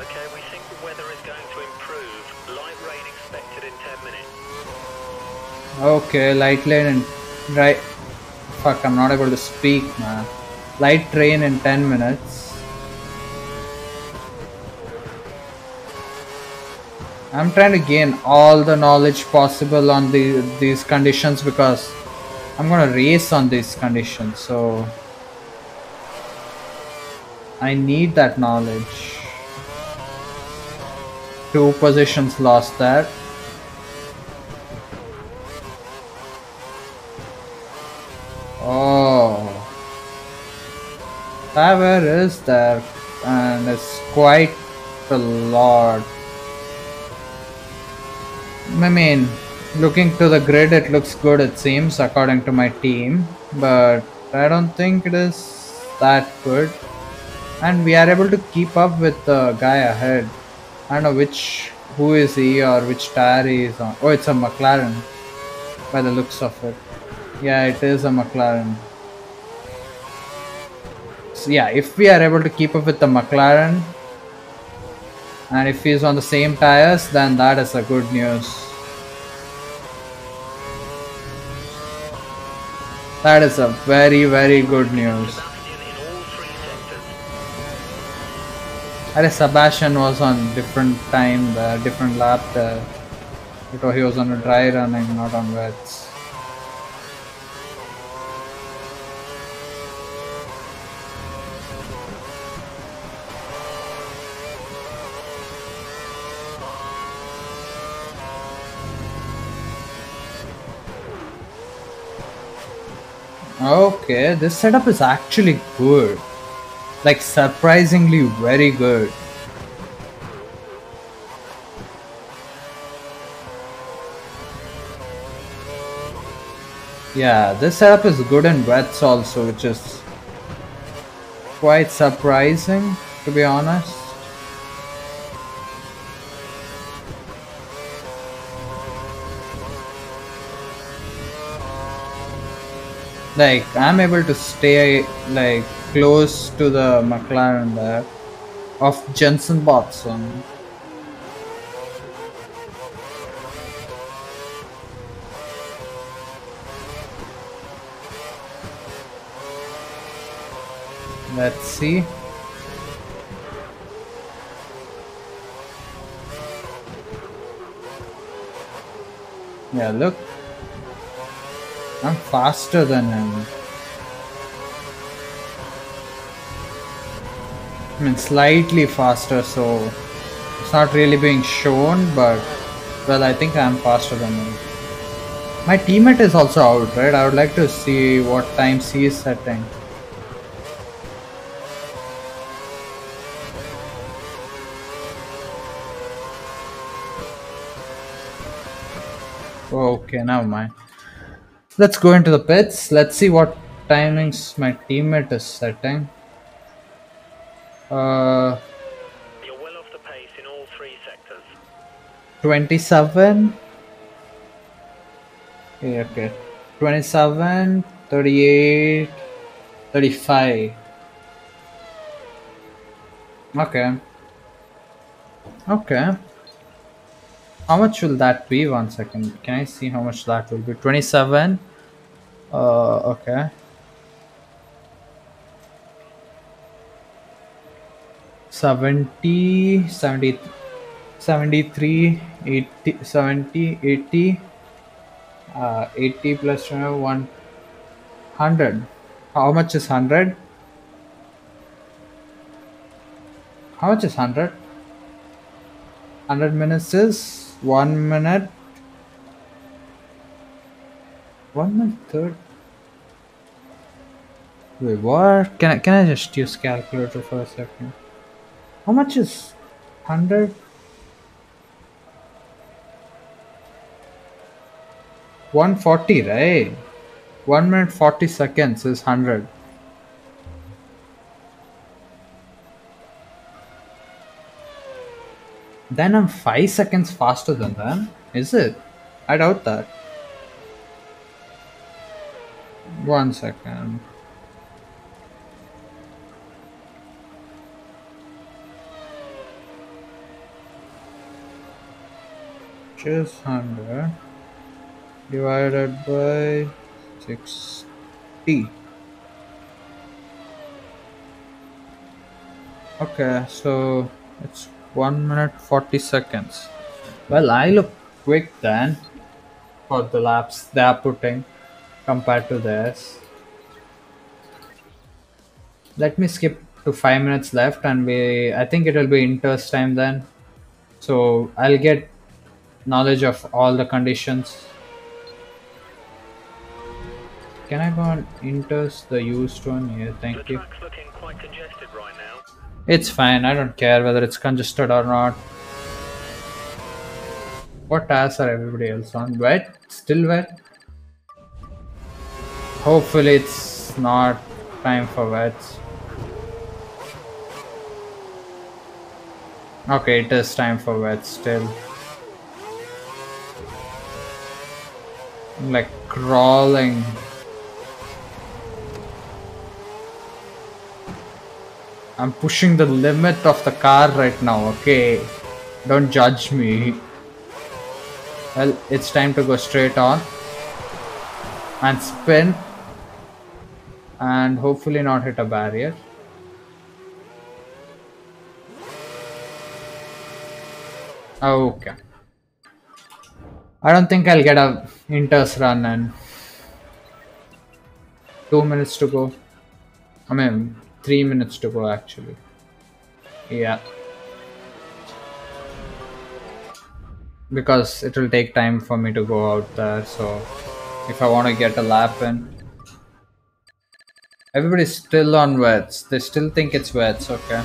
Okay, we think the weather is going to improve. Light rain expected in 10 minutes. Okay, light rain and right. Fuck, I'm not able to speak, man. Light rain in 10 minutes. I'm trying to gain all the knowledge possible on these conditions because I'm gonna race on these conditions, so I need that knowledge. 2 positions lost there. Oh, power is there, and it's quite a lot. I mean, looking to the grid, it looks good, it seems, according to my team, but I don't think it is that good. And we are able to keep up with the guy ahead. I don't know who is he or which tire he is on. Oh, it's a McLaren by the looks of it. Yeah, it is a McLaren. So yeah, if we are able to keep up with the McLaren, and if he's on the same tires, then that is a good news. That is a very, very good news. Sebastian in all 3 sectors. I guess Sebastian was on different time, different lap there. Because he was on a dry running, not on wets. Okay, this setup is actually good. Like, surprisingly very good. Yeah, this setup is good in wets also, which is quite surprising, to be honest. Like, I'm able to stay like close to the McLaren there of Jenson Button. Let's see. Yeah, look. I'm faster than him. I mean, slightly faster, so it's not really being shown, but well, I think I'm faster than him. My teammate is also out, right? I would like to see what times he is setting. Okay, never mind. Let's go into the pits. Let's see what timings my teammate is setting. You're well off the pace in all 3 sectors. 27. Yeah, okay. 27, 38, 35. Okay. Okay. How much will that be? 1 second. Can I see how much that will be? 27. Okay. 70, 70, 73, 80, 70, 80, 80 plus 100. How much is 100? How much is 100? 100 minutes is 1 minute. 1 minute 30. Wait, what? Can I just use calculator for a second? How much is 100? 140, right? 1 minute 40 seconds is 100. Then I'm 5 seconds faster than them. Is it? I doubt that. 1 second. Just 100 divided by 60. Okay, so it's 1 minute 40 seconds. Well, I look quick then for the laps they are putting compared to theirs. Let me skip to 5 minutes left, and I think it will be Inter's time then. So I'll get knowledge of all the conditions. Can I go on Inter's the used one? Yeah, The thank you. track's looking quite congested right now. It's fine, I don't care whether it's congested or not. What tires are everybody else on? Wet? Still wet? Hopefully it's not time for wets. Okay, it is time for wets still. I'm like crawling. I'm pushing the limit of the car right now, okay? Don't judge me. Well, it's time to go straight on and spin and hopefully not hit a barrier. Okay. I don't think I'll get a Inter's run and 2 minutes to go. I mean, 3 minutes to go actually. Yeah. Because it will take time for me to go out there, so if I want to get a lap in. Everybody's still on wets. They still think it's wets, okay.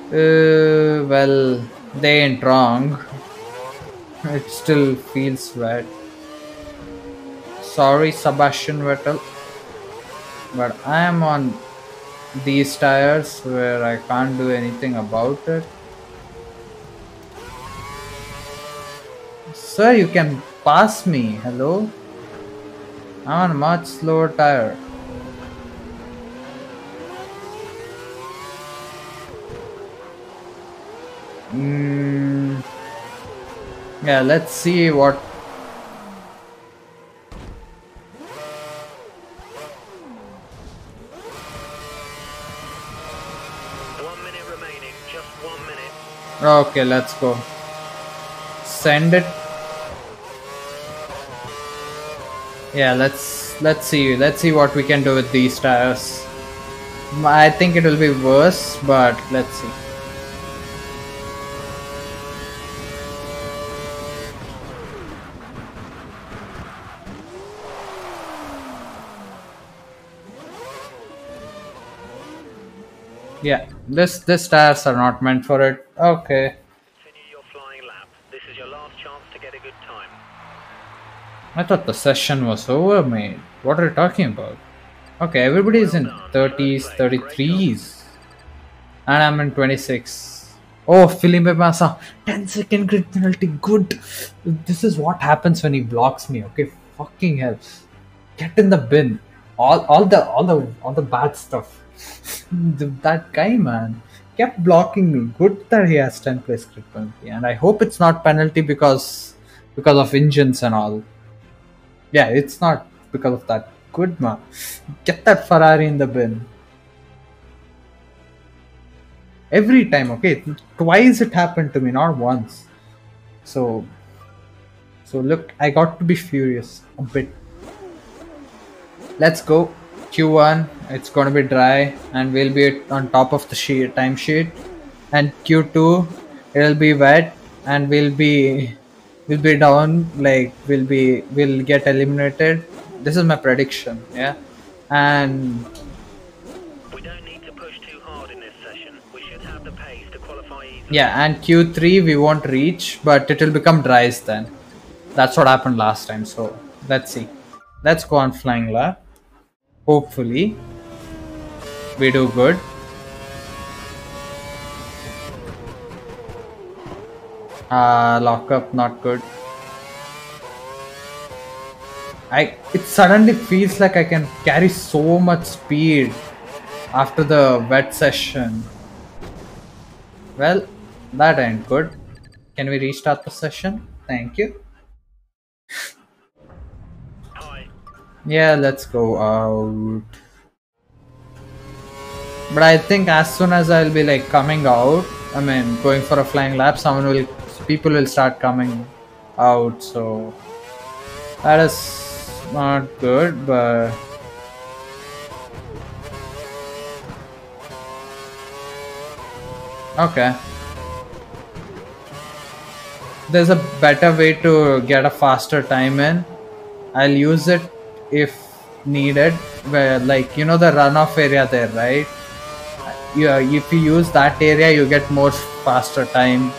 Well, they ain't wrong. It still feels wet. Sorry, Sebastian Vettel, but I am on these tires where I can't do anything about it. Sir, you can pass me. Hello? I'm on a much slower tire. Yeah, let's see what. 1 minute remaining, just 1 minute. Okay, let's go. Send it. Yeah, let's see what we can do with these tires. I think it will be worse, but let's see. Yeah, this tires are not meant for it. Okay. Continue your flying lap. This is your last chance to get a good time. I thought the session was over, mate. What are you talking about? Okay, everybody's in 30s, 33s. And I'm in 26. Oh, Felipe Massa. 10-second grid penalty. Good. This is what happens when he blocks me, okay? Fucking helps. Get in the bin. All the bad stuff. That guy, man, kept blocking me. Good that he has 10 place grid penalty. And I hope it's not penalty because of engines and all. Yeah, it's not because of that. Good, man. Get that Ferrari in the bin. Every time, okay? Twice it happened to me, not once. So look, I got to be furious a bit. Let's go. Q1, it's gonna be dry and we'll be on top of the time sheet. And Q2, it'll be wet and we'll be down, like we'll get eliminated this is my prediction. Yeah, and We don't need to push too hard in this session. We should have the pace to qualify easily. yeah, and Q3 we won't reach, but it will become dries then. That's what happened last time. So let's see. Let's go on flying lap. Hopefully, we do good. Lock up, not good. It suddenly feels like I can carry so much speed after the wet session. Well, that ain't good. Can we restart the session? Thank you. Hi. Yeah, let's go out. But I think as soon as I'll be like coming out, I mean going for a flying lap, people will start coming out. So that is not good, but okay. There's a better way to get a faster time in. I'll use it if needed. Where like you know the runoff area there, right? Yeah, if you use that area, you get more faster time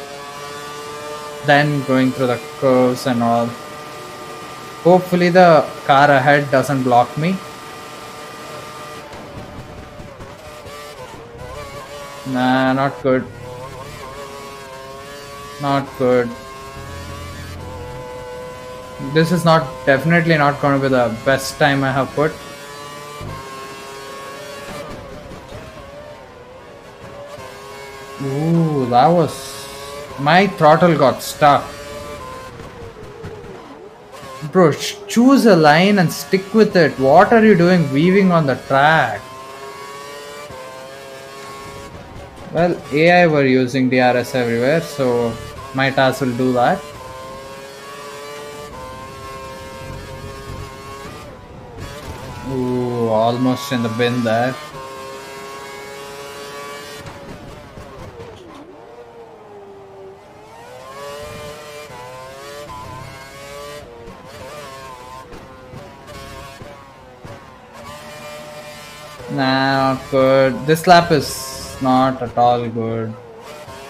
than going through the curves and all. Hopefully the car ahead doesn't block me. Nah, not good. Not good. This is definitely not going to be the best time I have put. Ooh, that was... My throttle got stuck. Bro, choose a line and stick with it. What are you doing weaving on the track? Well, AI were using DRS everywhere, so my task will do that. Ooh, almost in the bin there. Nah, not good. This lap is not at all good.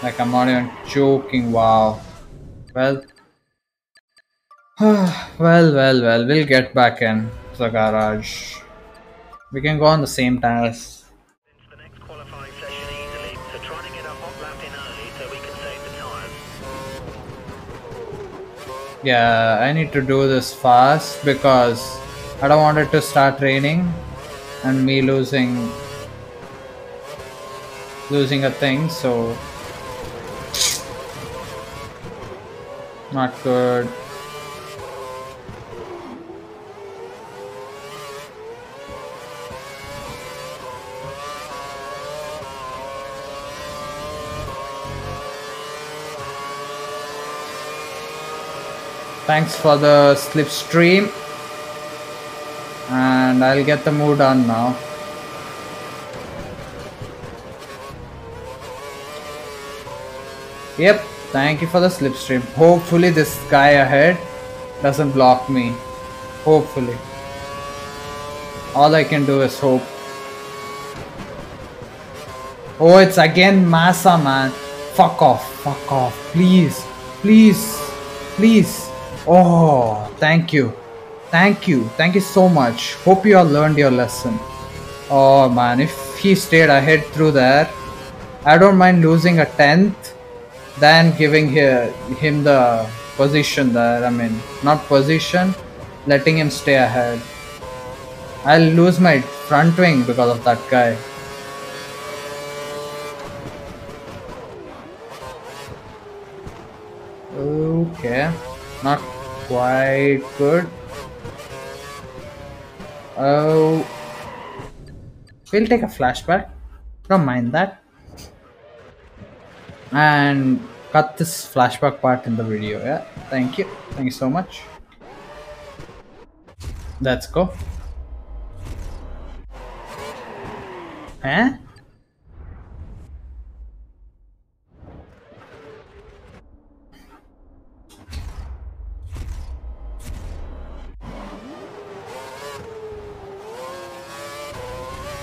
Like, I'm not even joking. Wow. Well, well, we'll get back in the garage. We can go on the same task. The next qualifying session easily, so try to get a hot lap in early so we can save the tyres. Yeah, I need to do this fast because I don't want it to start raining and me losing a thing, so not good. Thanks for the slipstream, and I'll get the move done now. Yep, thank you for the slipstream. Hopefully this guy ahead doesn't block me. Hopefully. All I can do is hope. Oh, it's again Massa, man. Fuck off, please, please, please. Oh, thank you so much. Hope you all learned your lesson. Oh man, if he stayed ahead through there, I don't mind losing a 10th than giving him the position there. I mean, not position, letting him stay ahead. I'll lose my front wing because of that guy. Okay, not quite good. Oh, we'll take a flashback. Don't mind that. And cut this flashback part in the video. Yeah, thank you so much. Let's go. Huh?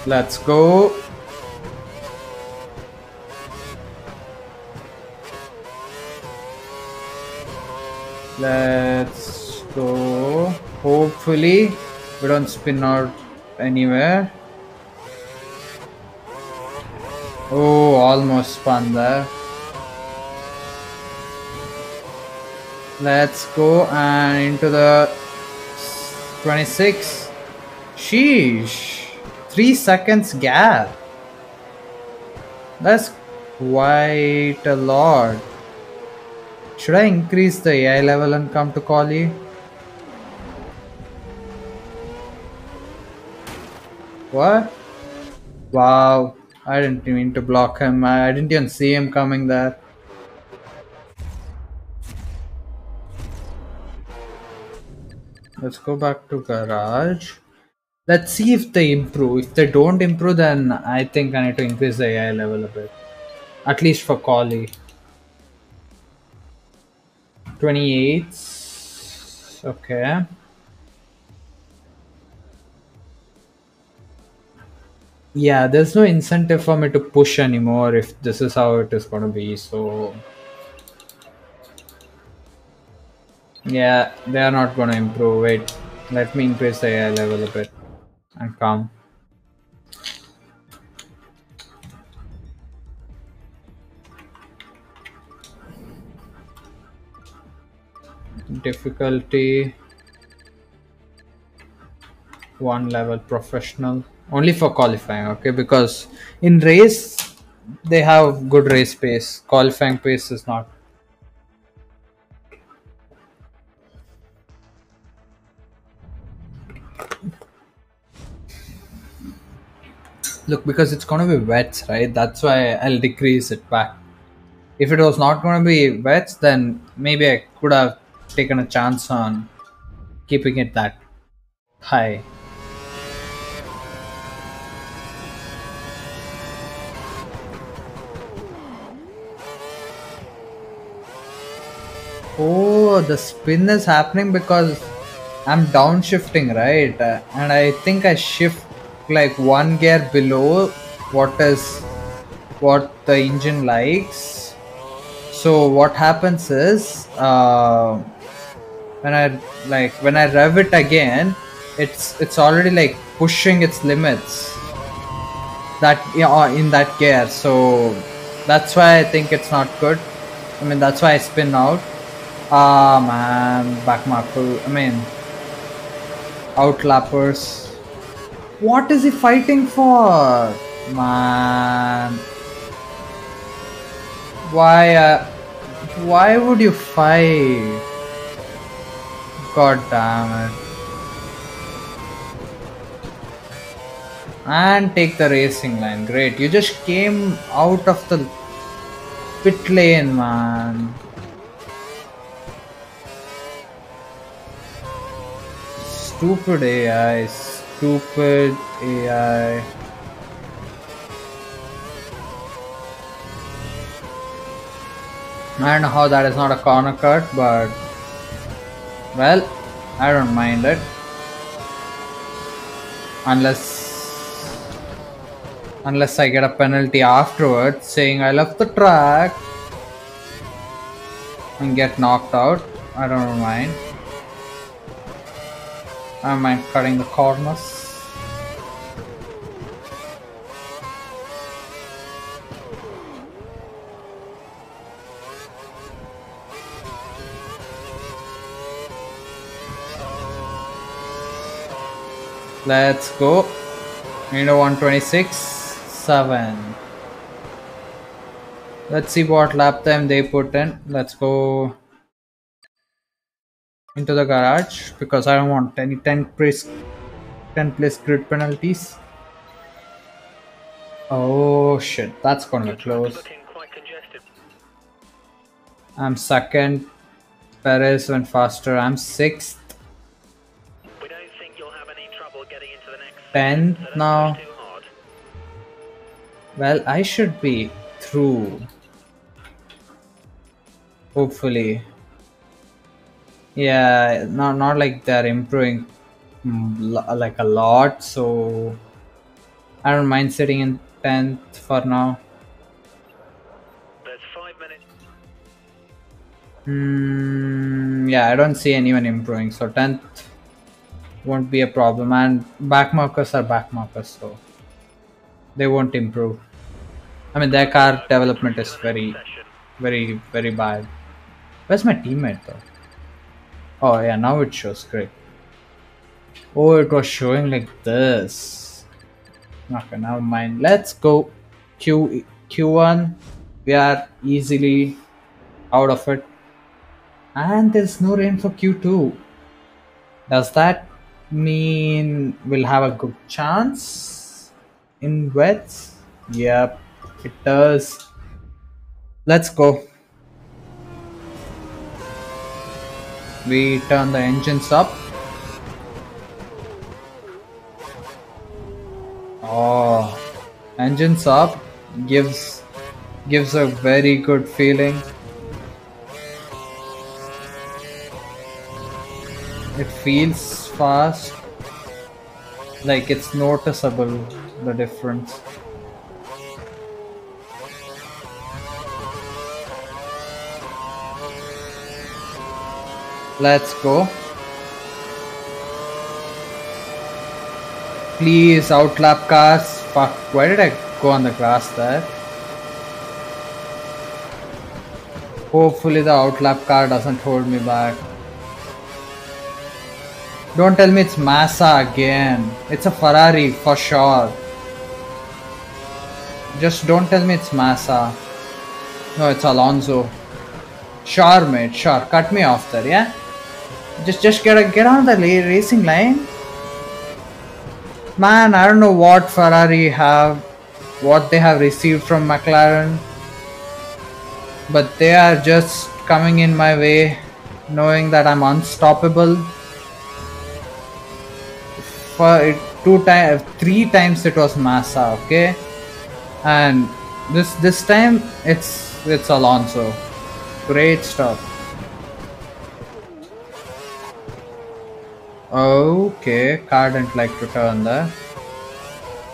Let's go. Let's go. Hopefully we don't spin out anywhere. Oh, almost spun there. Let's go and into the 26. Sheesh. 3 seconds gap. That's quite a lot. Should I increase the AI level and come to Collie? What? Wow. I didn't mean to block him. I didn't even see him coming there. Let's go back to garage. Let's see if they improve. If they don't improve, then I think I need to increase the AI level a bit. At least for Collie. 28. Okay. Yeah, there's no incentive for me to push anymore if this is how it is going to be. So yeah, they are not going to improve. Wait, let me increase the AI level a bit and come. Difficulty 1 level, professional, only for qualifying. Okay, because in race they have good race pace. Qualifying pace is not. Look, because it's gonna be wets, right? That's why I'll decrease it back. If it was not gonna be wets, then maybe I could have taken a chance on keeping it that high. Oh, the spin is happening because I'm downshifting, right? And I think I shift like 1 gear below what the engine likes. So what happens is when I rev it again, it's already like pushing its limits that in that gear. So that's why I think it's not good. I mean, that's why I spin out. Ah man, back marker. I mean, outlappers. What is he fighting for, man? Why would you fight? God damn it! And take the racing line. Great, you just came out of the pit lane, man. Stupid AI, stupid AI. I don't know how that is not a corner cut, but well, I don't mind it. Unless I get a penalty afterwards saying I left the track and get knocked out, I don't mind. I don't mind cutting the corners. Let's go. Into 126.7. Let's see what lap time they put in. Let's go into the garage because I don't want any 10 place grid penalties. Oh shit, that's gonna be close. I'm second. Perez went faster. I'm 6th. 10th now. Well, I should be through. Hopefully. Yeah, not like they're improving like a lot, so I don't mind sitting in 10th for now. There's 5 minutes. Yeah, I don't see anyone improving, so 10th won't be a problem. And back markers are back markers, so they won't improve. I mean, their car development is very, very, very bad. Where's my teammate though? Oh yeah, now it shows. Great. Oh, it was showing like this. Okay, never mind. Let's go Q1. We are easily out of it. And there's no rain for Q2. Does that mean we'll have a good chance in wets? Yep, it does. Let's go. We turn the engines up. Oh, engines up gives a very good feeling. It feels fast, like it's noticeable, the difference. Let's go. Please outlap cars. Fuck, why did I go on the grass there? Hopefully the outlap car doesn't hold me back. Don't tell me it's Massa again. It's a Ferrari for sure. Just don't tell me it's Massa. No, it's Alonso. Sure, mate. Sure. Cut me off there, yeah? Just get on the racing line. Man, I don't know what Ferrari have, what they have received from McLaren. But they are just coming in my way, knowing that I'm unstoppable. For three times it was Massa, okay, and this time it's Alonso. Great stuff. Okay, car didn't like to turn there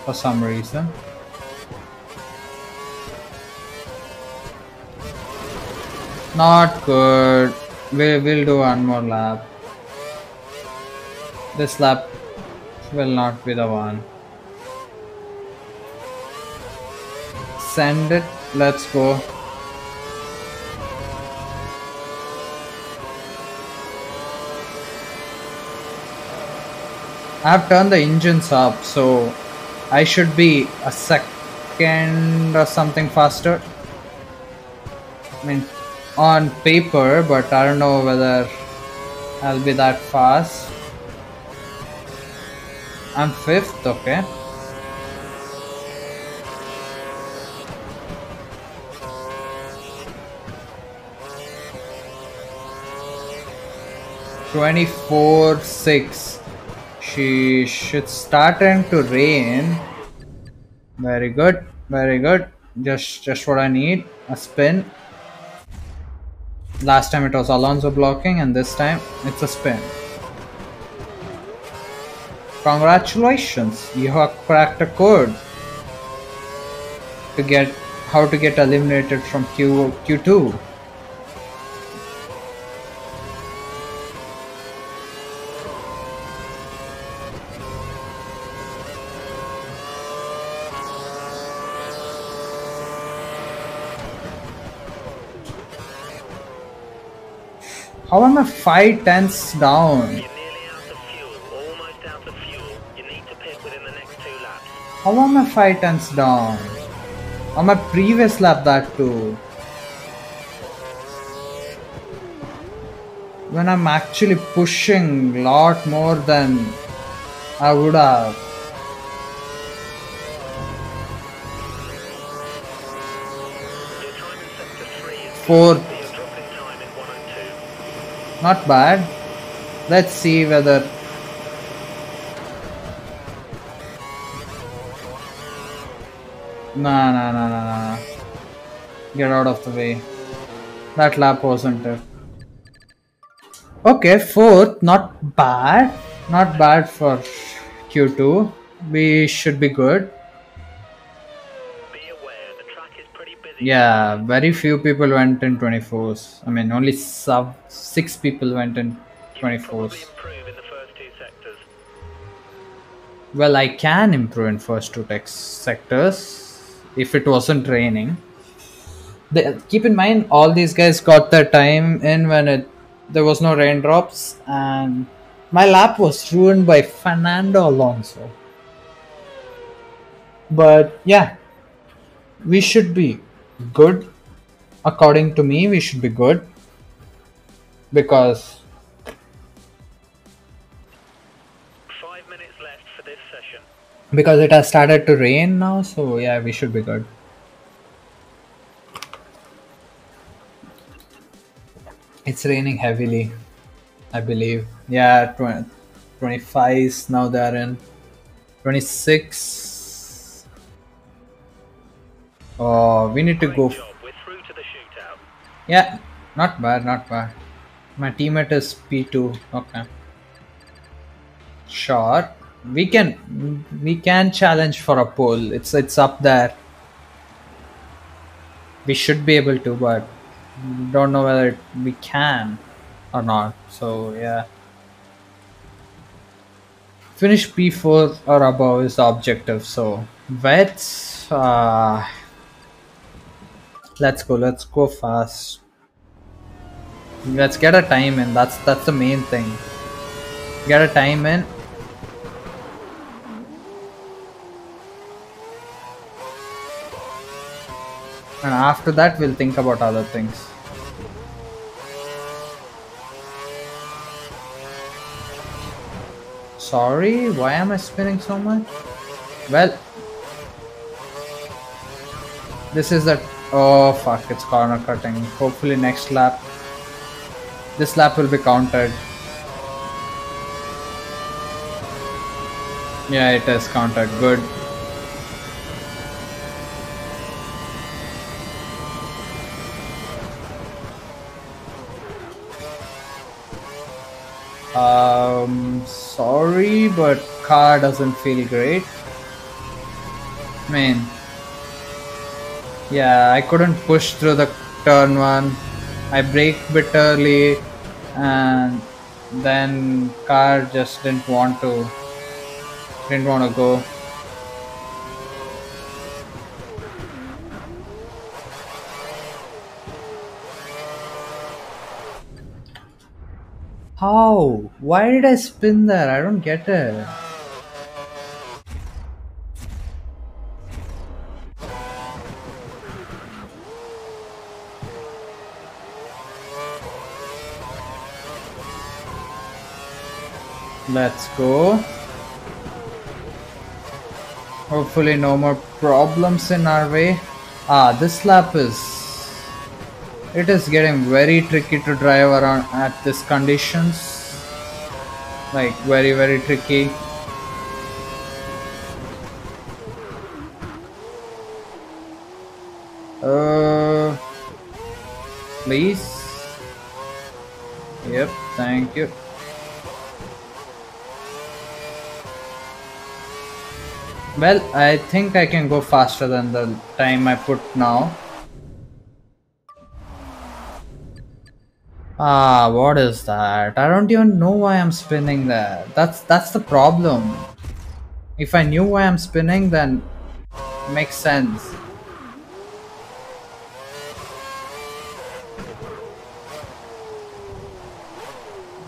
for some reason. Not good. We'll do one more lap. This lap will not be the one. Send it. Let's go. I have turned the engines up, so I should be a second or something faster. I mean, on paper, but I don't know whether I'll be that fast. I'm 5th, okay. (24.6). She should starting to rain. Very good, very good. Just what I need. A spin. Last time it was Alonso blocking, and this time it's a spin. Congratulations, you have cracked a code to get how to get eliminated from Q2. How am I 5/10 down? You're nearly out of fuel, almost out of fuel. You need to pit within the next 2 laps. How am I 5/10 down? On my previous lap, that too. When I'm actually pushing a lot more than I would have. Your time in sector 3 is 4th. you're dropping time in 102. Not bad. Let's see whether... Nah. Get out of the way. That lap wasn't it. Okay, 4th. Not bad. Not bad for Q2. We should be good. Yeah, very few people went in 24s. I mean, only 6 people went in You could probably 24s. improve in the first two sectors. Well, I can improve in first two tech sectors if it wasn't raining. Keep in mind, all these guys got their time in when there was no raindrops, and my lap was ruined by Fernando Alonso. But yeah, we should be good. According to me, we should be good because 5 minutes left for this session. it has started to rain now. So yeah, we should be good. It's raining heavily, I believe. Yeah, 25s now they're in 26. Oh, we need to Great go. job. We're through to the shootout. Yeah, not bad, not bad. My teammate is P2. Okay. Sure. We can challenge for a pole. It's up there. We should be able to, but don't know whether we can or not. So yeah. Finish P4 or above is the objective. So let's go fast. Let's get a time in. That's the main thing. Get a time in. And after that we'll think about other things. Sorry, why am I spinning so much? Well, this is the... Oh fuck, it's corner cutting. Hopefully next lap, this lap will be counted. Yeah, it is counted. Good. Sorry, but car doesn't feel great. Man. Yeah, I couldn't push through the turn one. I braked a bit early, and then car just didn't want to go. How? Why did I spin there? I don't get it. Let's go. Hopefully no more problems in our way. This lap it is getting very tricky to drive around at these conditions. Like very, very tricky. Please. Yep, thank you. Well, I think I can go faster than the time I put now. What is that? I don't even know why I'm spinning that. That's the problem. If I knew why I'm spinning, then it makes sense.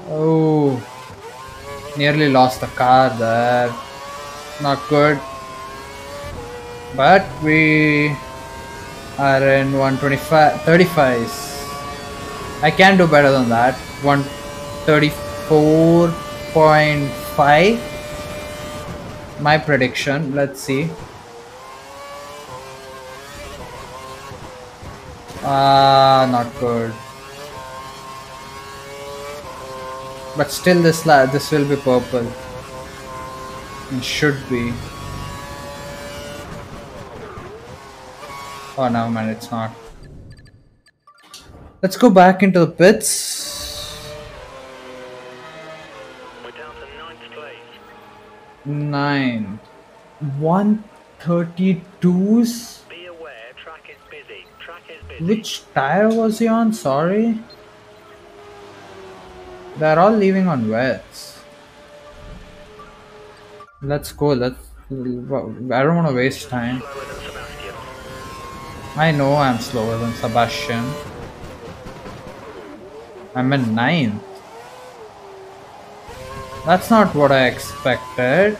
Oh, nearly lost the car there. Not good. But we are in 125, I can do better than that. 134.5. My prediction. Let's see. Not good. But still, this will be purple. It should be. Oh no, man, it's not. Let's go back into the pits. We're down to 9th place. 132s. Be aware, track is busy. busy. Which tire was he on? Sorry. They're all leaving on wets. Let's go. I don't want to waste time. Slower than Sebastian. I know I'm slower than Sebastian. I'm in 9th. That's not what I expected.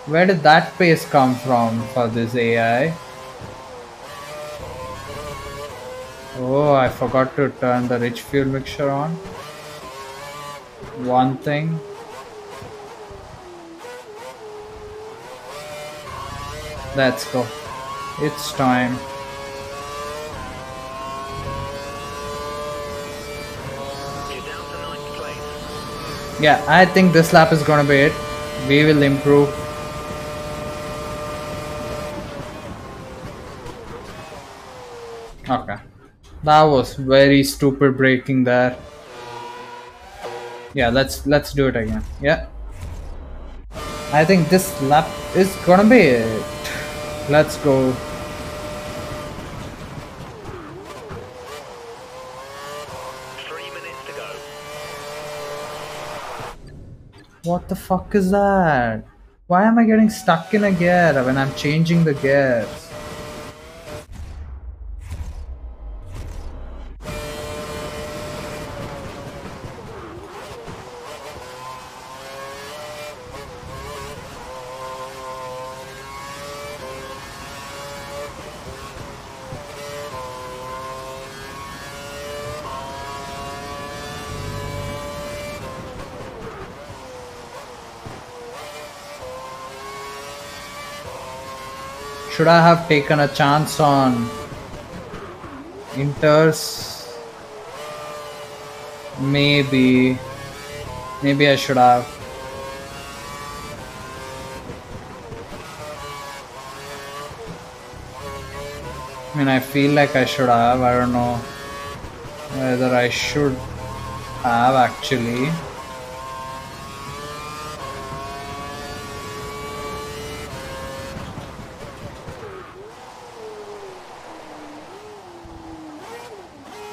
Where did that pace come from for this AI? Oh, I forgot to turn the rich fuel mixture on. One thing. Let's go. It's time. You're down to 9th place. Yeah, I think this lap is gonna be it. We will improve. Okay. That was very stupid braking there. Yeah, let's do it again. Yeah. I think this lap is gonna be it. Let's go. To go. What the fuck is that? Why am I getting stuck in a gear when I'm changing the gears? Should I have taken a chance on Inters? Maybe I should have. I mean, I feel like I should have. I don't know whether I should have actually.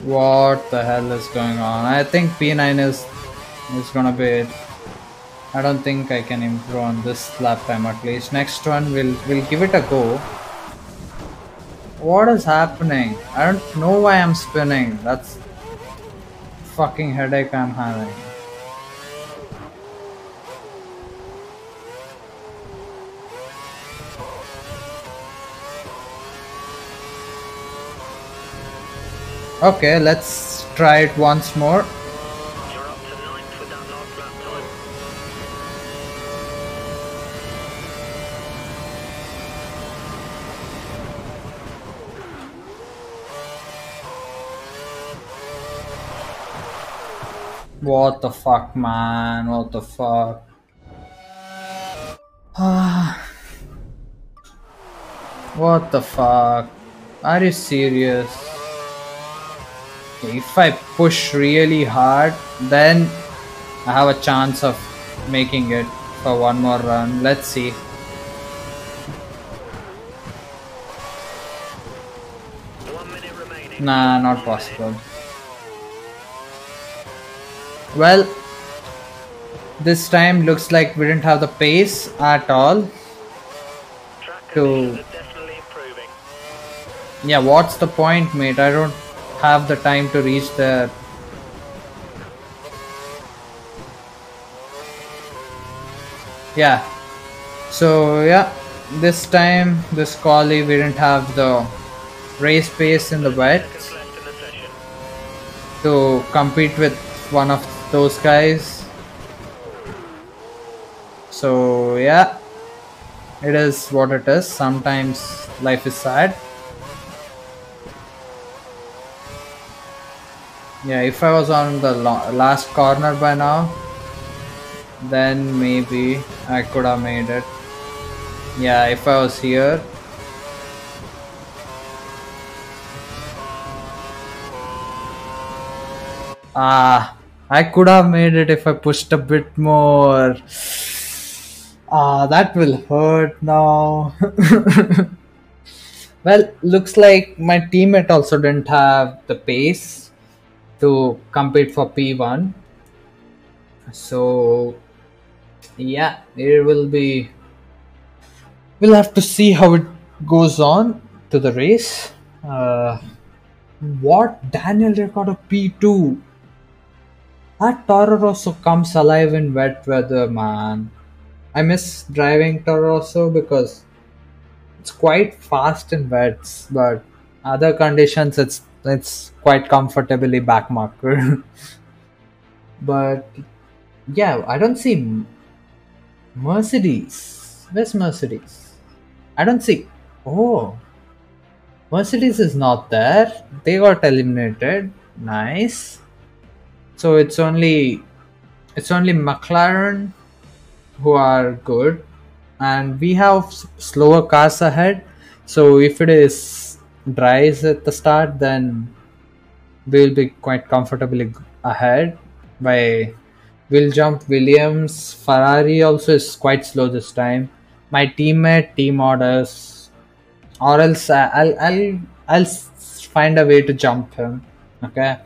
What the hell is going on? I think P9 is gonna be it. I don't think I can improve on this lap time at least. Next one we'll give it a go. What is happening? I don't know why I'm spinning. That's fucking headache I'm having. Okay, let's try it once more. You're up to 9th with that last lap time. What the fuck, man? What the fuck? What the fuck? Are you serious? If I push really hard, then I have a chance of making it for one more run. Let's see. Nah, not possible. Well, this time looks like we didn't have the pace at all to... Yeah, what's the point, mate? I don't have the time to reach there. Yeah. So, yeah. This time, this quali, we didn't have the race pace in the wet to compete with one of those guys. So yeah, it is what it is. Sometimes life is sad. Yeah, if I was on the last corner by now, then maybe I could have made it. Yeah, if I was here. I could have made it if I pushed a bit more. That will hurt now. Well, looks like my teammate also didn't have the pace to compete for P1. So yeah, it will be. We'll have to see how it goes on to the race. Uh, what Daniel record of P2? That Toro Rosso comes alive in wet weather, man. I miss driving Toro Rosso because it's quite fast in wets, but other conditions it's quite comfortably backmarker. But yeah, I don't see Mercedes. Where's Mercedes? I don't see. Oh, Mercedes is not there. They got eliminated. Nice. So it's only McLaren who are good, and we have slower cars ahead. So if it is dries at the start, then we'll be quite comfortably ahead by. We'll jump Williams. Ferrari also is quite slow this time. My teammate team orders, or else I'll find a way to jump him. Okay,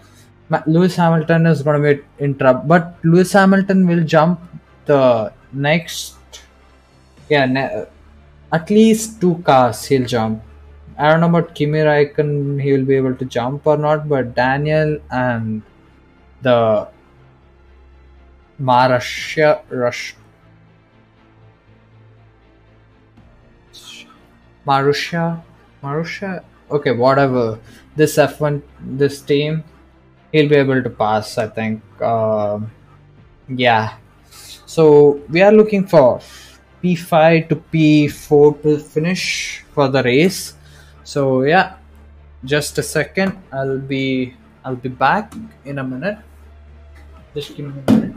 Lewis Hamilton is going to be in trouble, but Lewis Hamilton will jump the next. Yeah, at least two cars he'll jump. I don't know about Kimi Raikkonen, he will be able to jump or not, but Daniel and the Marussia Rush Marussia Marussia. Okay, whatever. This F1, this team, he'll be able to pass. I think. Yeah. So we are looking for P5 to P4 to finish for the race. So yeah, just a second. I'll be back in a minute. Just give me a minute.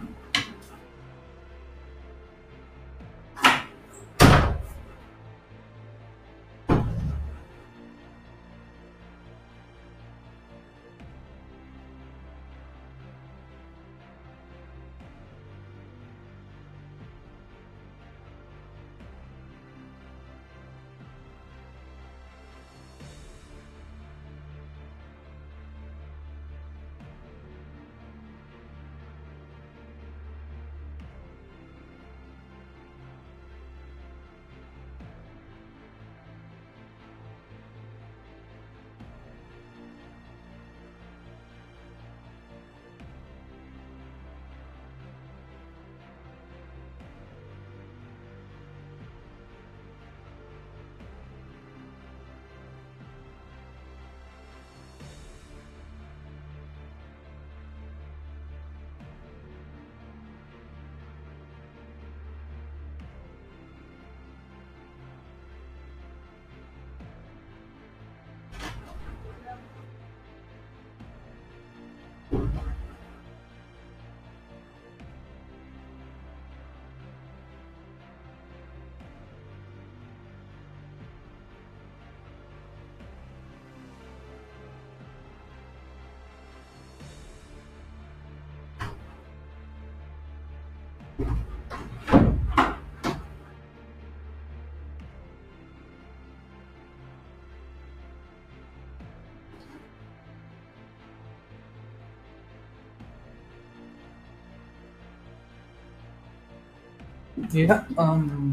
Yeah,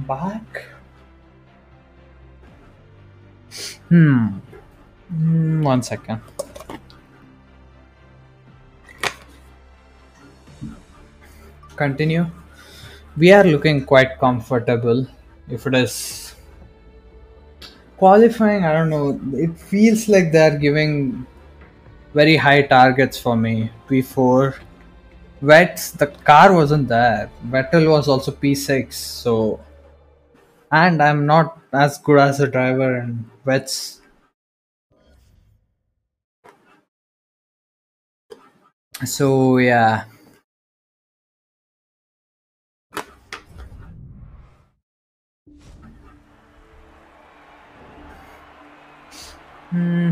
back. One second. Continue. We are looking quite comfortable. If it is qualifying, I don't know. It feels like they're giving very high targets for me. P4. Vets, the car wasn't there. Vettel was also P6. So, and I'm not as good as a driver in Vets. So, yeah. Hmm.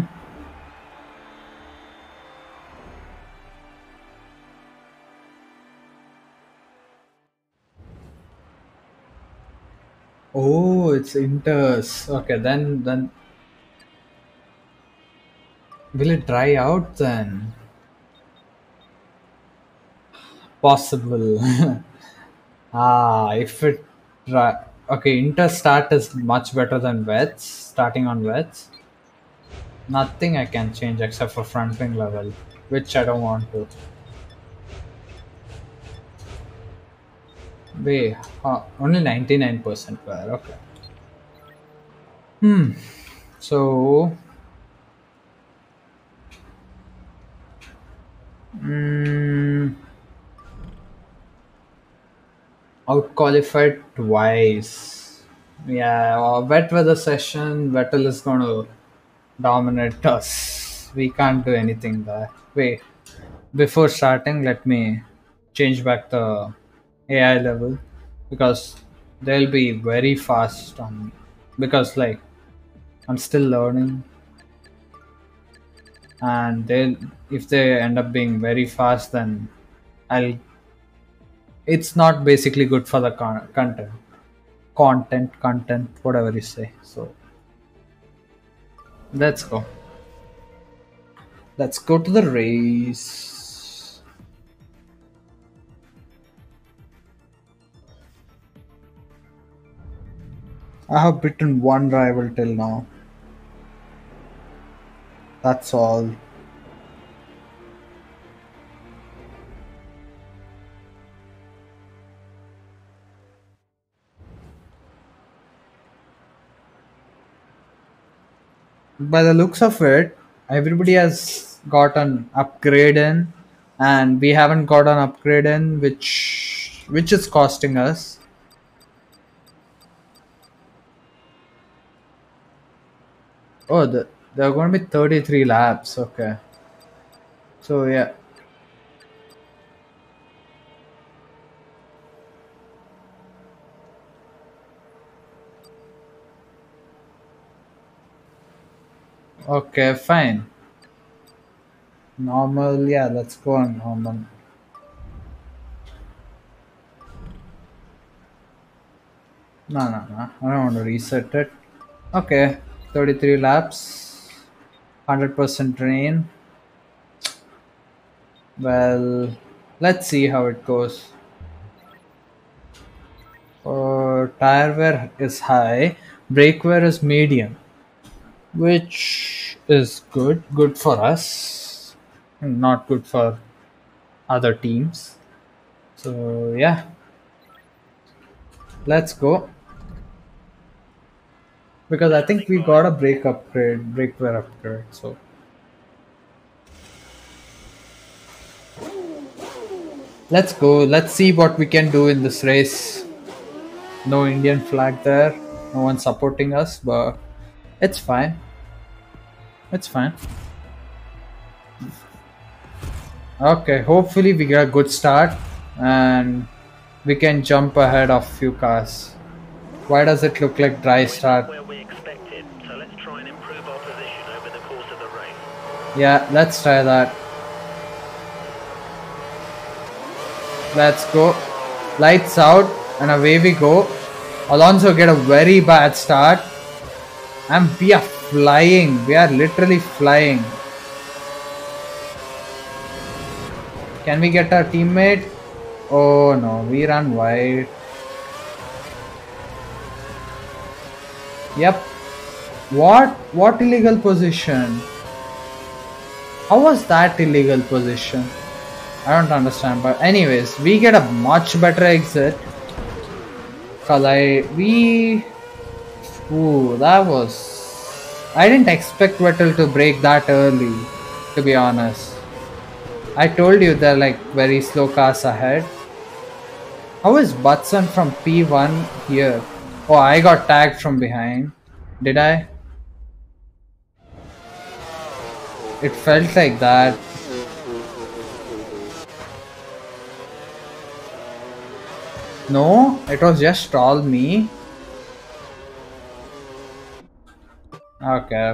Oh, it's Inters. Okay, then Will it dry out then? Possible. If it dry. Okay, Interstart is much better than wets. Starting on wets. Nothing I can change except for front wing level, which I don't want to. Wait, only 99% wear. Okay. So, mm, out qualified twice. Yeah, wet weather session. Vettel is going to dominate us. We can't do anything there. Wait, before starting, let me change back the AI level because they'll be very fast on me. Because like I'm still learning, and they'll if they end up being very fast, then I'll. It's not basically good for the content, whatever you say. So let's go. Let's go to the race. I have beaten one rival till now. That's all. By the looks of it, everybody has got an upgrade in, and we haven't got an upgrade in, which is costing us. Oh, there are going to be 33 laps. Okay. So yeah. Okay, fine. Normal, yeah, let's go on normal. No, I don't want to reset it. Okay, 33 laps, 100% rain. Well, let's see how it goes. Tire wear is high, brake wear is medium, which is good for us, not good for other teams. So yeah, let's go. Because I think we got a brake wear upgrade. So let's go. Let's see what we can do in this race. No Indian flag there. No one supporting us, but it's fine. It's fine. Okay, hopefully we get a good start and we can jump ahead of few cars. Why does it look like dry start? Where we expected, so let's try and improve our position over the course of the race. Yeah, let's try that. Let's go. Lights out and away we go. Alonso get a very bad start. And we are flying. We are literally flying. Can we get our teammate? Oh no, we ran wide. Yep. What illegal position? How was that illegal position? I don't understand, but anyways, we get a much better exit. Cause that was... I didn't expect Vettel to break that early, to be honest. I told you they're like very slow cars ahead. How is Butson from P1 here? Oh, I got tagged from behind. Did I? It felt like that. No, it was just all me. Okay,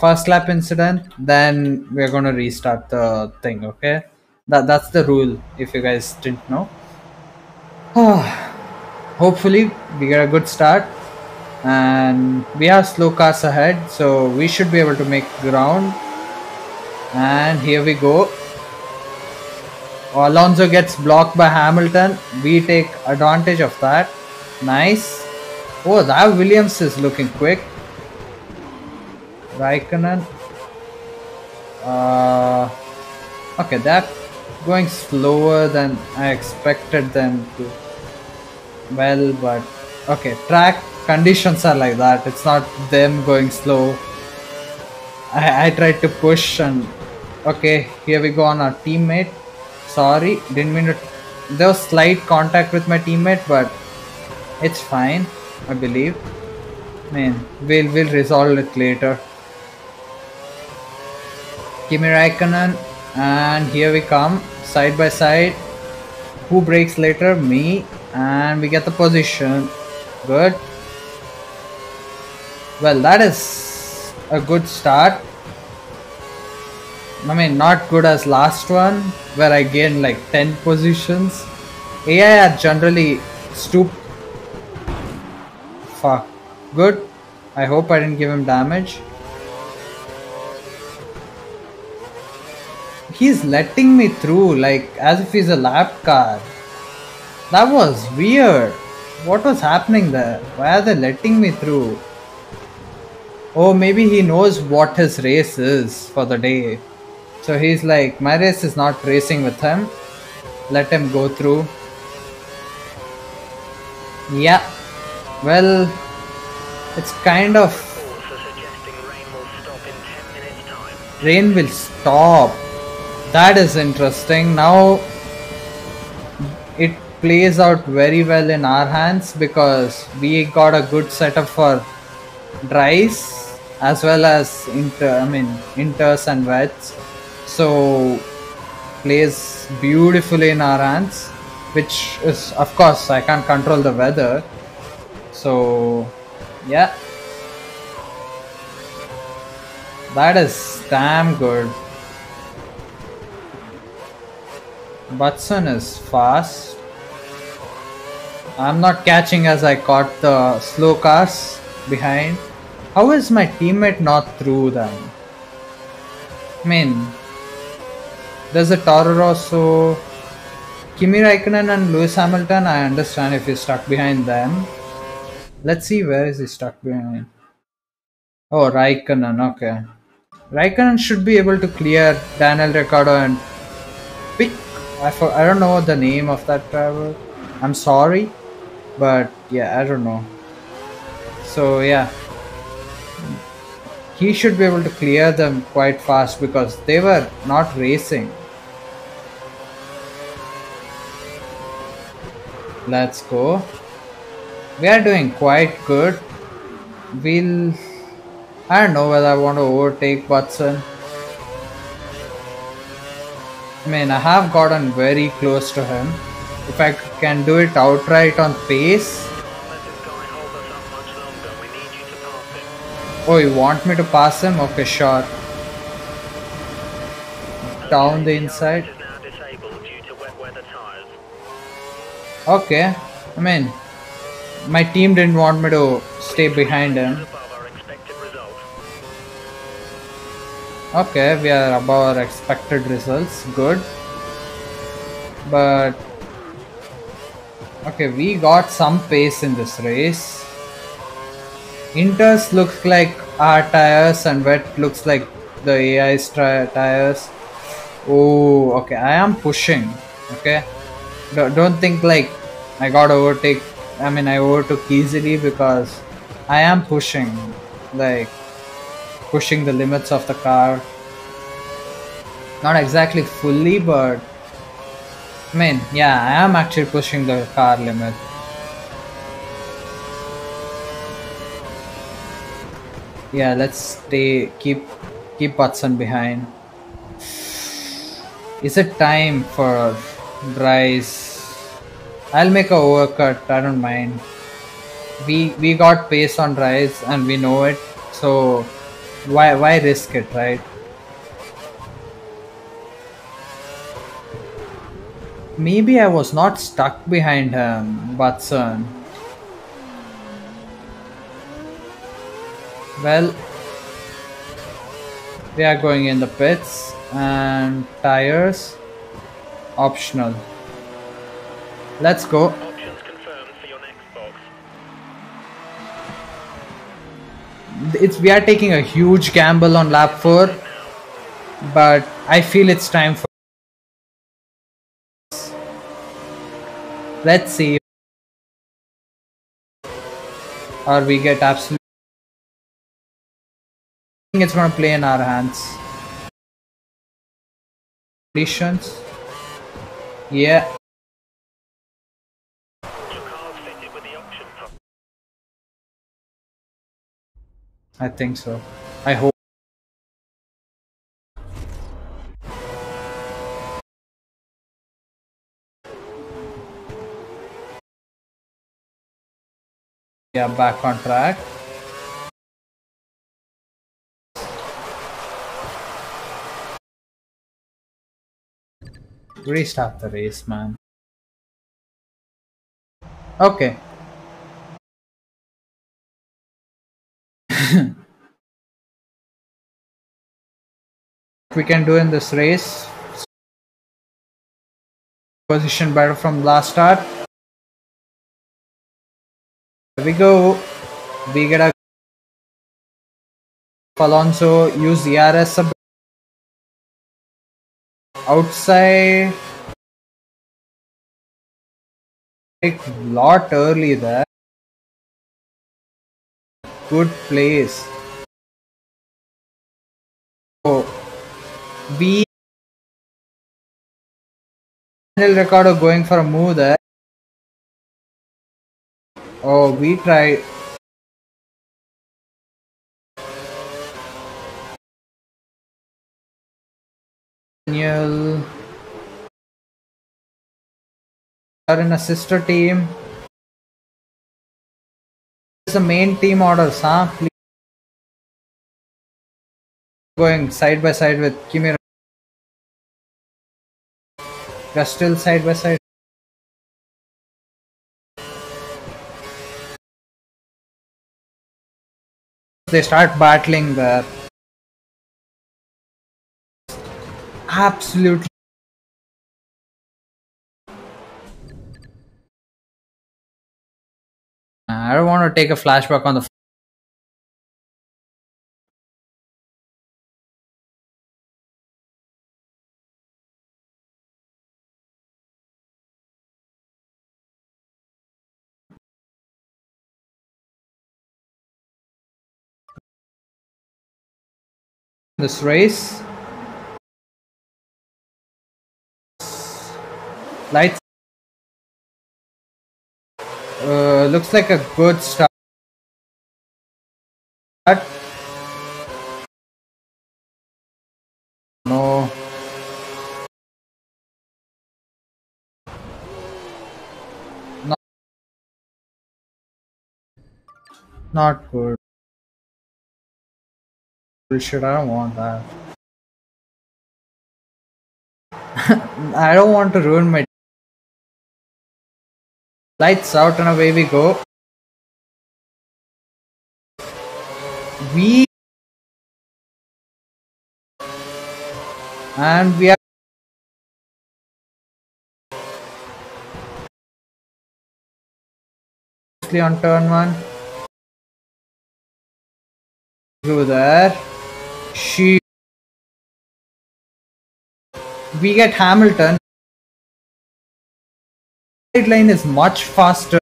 first lap incident, then we're gonna restart the thing. Okay, that's the rule. If you guys didn't know. Hopefully we get a good start, and we have slow cars ahead, so we should be able to make ground. And here we go. Alonso gets blocked by Hamilton. We take advantage of that. Nice. Oh, that Williams is looking quick. Raikkonen. Okay, that going slower than I expected them to. Well, but okay, track conditions are like that. It's not them going slow. I tried to push and okay, here we go on our teammate. Sorry, didn't mean to. There was slight contact with my teammate, but it's fine, I believe. We'll resolve it later. Kimi Raikkonen, and here we come, side by side. Who breaks later? Me, and we get the position. Good. Well, that is a good start. I mean, not good as last one, where I gained like 10 positions. AI are generally Fuck. Good. I hope I didn't give him damage. He's letting me through like as if he's a lap car. That was weird. What was happening there? Why are they letting me through? Oh, maybe he knows what his race is for the day. So he's like, my race is not racing with him. Let him go through. Yeah. Well, it's kind of... Rain will stop. That is interesting. Now it plays out very well in our hands because we got a good setup for dries as well as inters and wets. So plays beautifully in our hands, which is, of course, I can't control the weather. So yeah, that is damn good. Butson is fast. I'm not catching as I caught the slow cars behind. How is my teammate not through them? I mean, there's a Toro Rosso, Kimi Raikkonen and Lewis Hamilton. I understand if he's stuck behind them. Let's see, where is he stuck behind? Oh, Raikkonen, okay. Raikkonen should be able to clear Daniel Ricciardo and pick. I don't know the name of that driver. I'm sorry, but yeah, I don't know. So yeah, he should be able to clear them quite fast because they were not racing. Let's go. We are doing quite good. I don't know whether I want to overtake Butson. I mean, I have gotten very close to him. If I can do it outright on pace. Oh, you want me to pass him? Okay, sure. Down the inside. Okay. I mean, my team didn't want me to stay behind him. Okay, we are above our expected results. Good. But okay, we got some pace in this race. Inters looks like our tires and wet looks like the AI's tires. Oh, okay, I am pushing. Okay, don't think like I got overtake. I mean, I overtook easily because I am pushing, like pushing the limits of the car. Not exactly fully, but I mean, yeah, I am actually pushing the car limit. Yeah, let's keep Butson behind. Is it time for dries? I'll make a overcut, I don't mind. We got pace on dries and we know it, so why risk it, right? Maybe I was not stuck behind him, Butson. Well, We are going in the pits and tires optional. Let's go. Options confirmed for your next box. We are taking a huge gamble on lap 4, but I feel it's time for. Let's see, or we get absolute. I think it's gonna play in our hands. Conditions. Yeah, Your car's fitted with the option pump. I think so. I hope. Yeah, back on track. Restart the race, man. Okay. We can do in this race. Position better from last start. Here we go. We get a Alonso use the RS a bit. Outside. A lot early there. Good place. Oh, we Daniel Ricciardo going for a move there. Oh, we tried. Daniel are in a sister team. It's the main team orders, huh? Please. Going side by side with Kimi. They're still side by side. They start battling there. Absolutely. I don't want to take a flashback on this race. Lights. Looks like a good start. No. Not, not good. Bullshit, I don't want that. I don't want to ruin my lights out and away we go. We and we are on turn 1. Through there. We get Hamilton. Right line is much faster.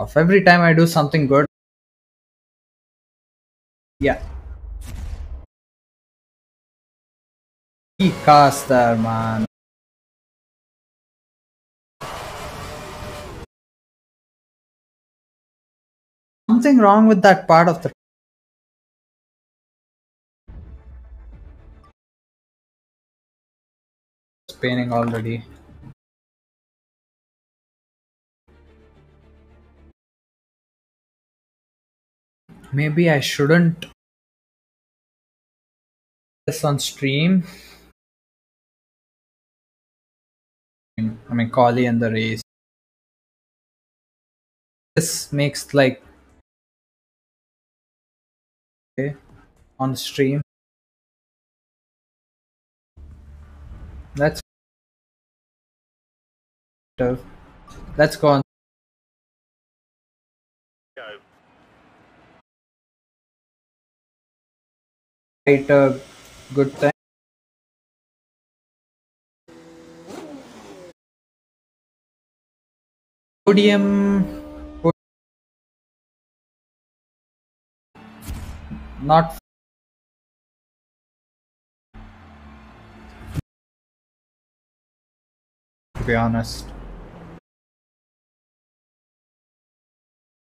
Of every time I do something good. Yeah. He cast there, man. Something wrong with that part of the spinning already. Maybe I shouldn't this on stream. I mean, Collie and the race. This makes like okay, on the stream. That's tough. Let's go on. Go. Right, good thing. Podium, not to be honest.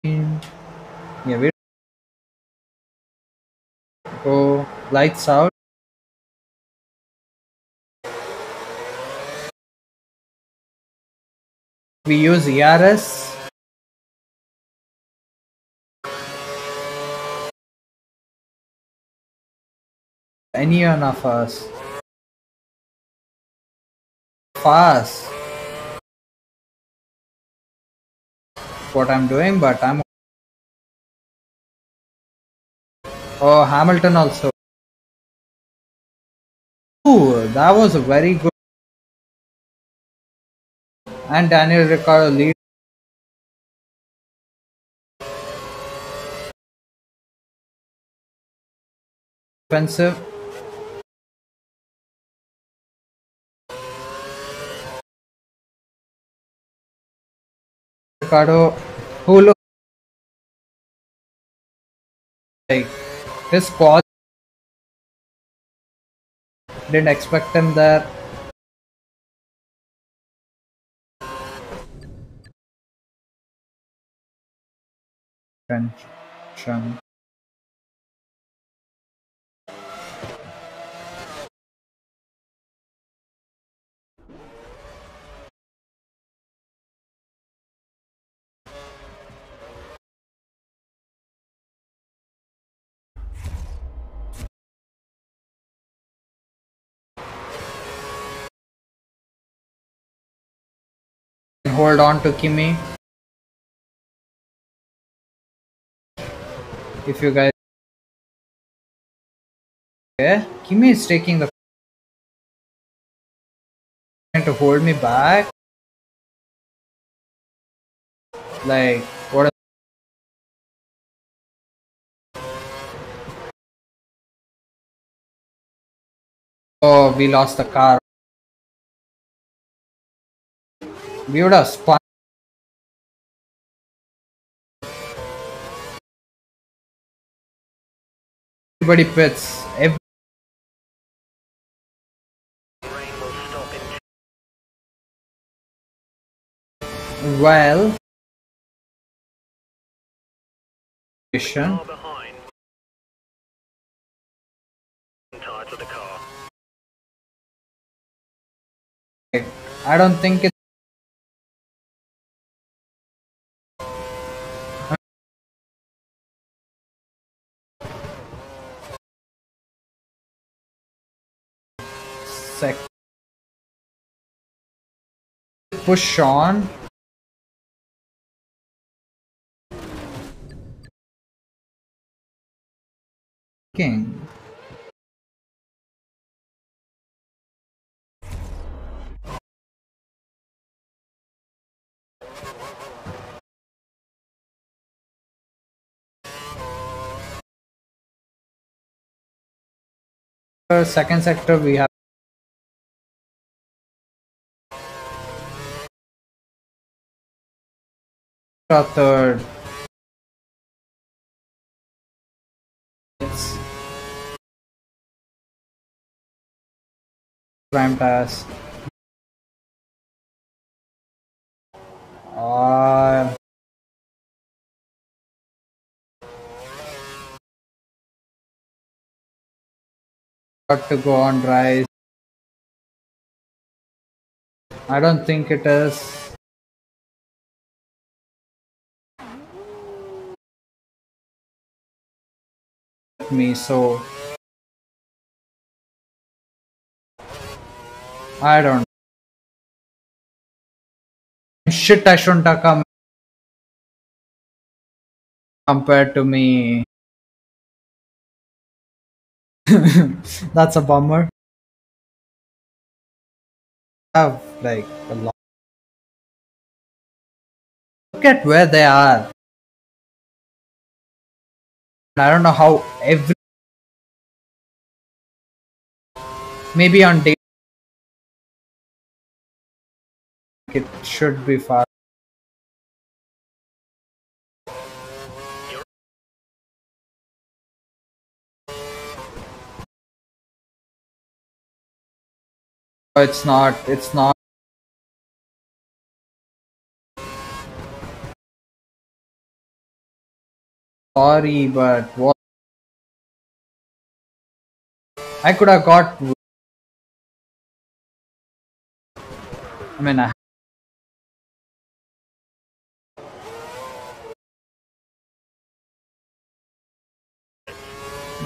Yeah, we go lights out. We use ERS. Any one of us. Fast. What I'm doing, but I'm. Oh, Hamilton also. Ooh, that was a very good. And Daniel Ricciardo lead. Defensive. Ricciardo, who looked like his squad. Didn't expect him there. Tension. Hold on to Kimi. If you guys. Okay, Kimi is taking the to hold me back. Like what? Oh, we lost the car. We would have spun. Everybody pits. Rain will stop in Well, far behind. Tied to the car. I don't think it's sec. Push on. King. Second sector we have a third. It's prime pass. Got to go on rise. I don't think it is me, so I don't. Shit, I shouldn't have come. compared to me. That's a bummer. I have like a lot. Look at where they are. I don't know how every maybe on day it should be fast. It's not. It's not. Sorry, but what I could have got. I mean,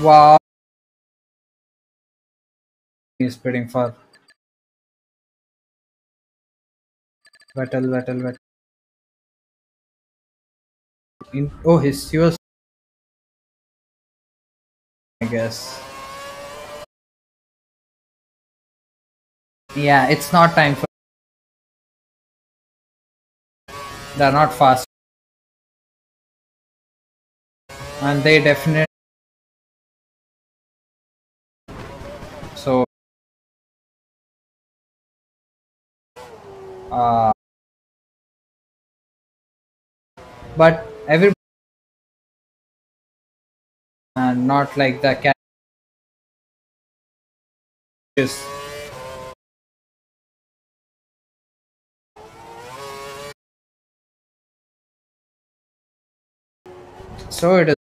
wow, he's spreading for Vettel. Oh, he was. I guess. Yeah, it's not time for. They're not fast, and they definitely. So, uh, but every and not like the catches. So it is.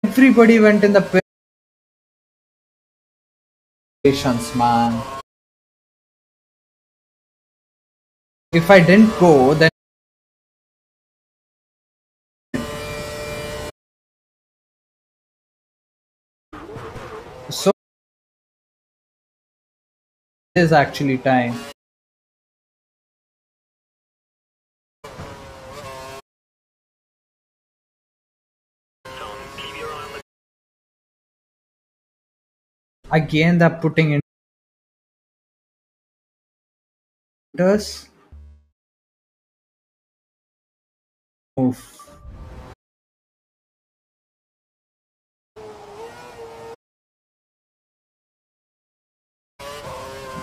Everybody went in the patience, man. If I didn't go, then so it is actually time. Tom, keep your eye on Again, they're putting in us. Oof.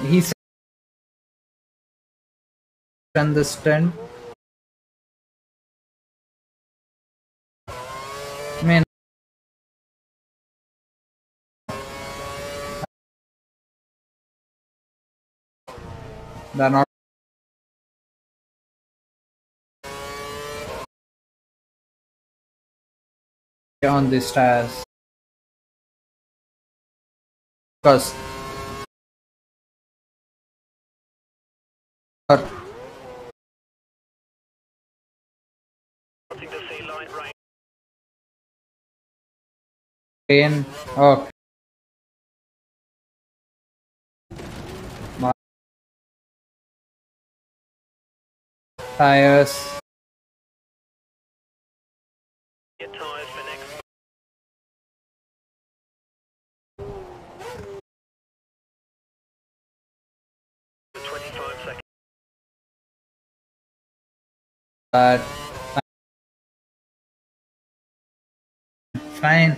He's understand. I mean, they're not on these tires because the sea light rain. rain. Oh, my tires. Your tyres for next 25 seconds. But fine.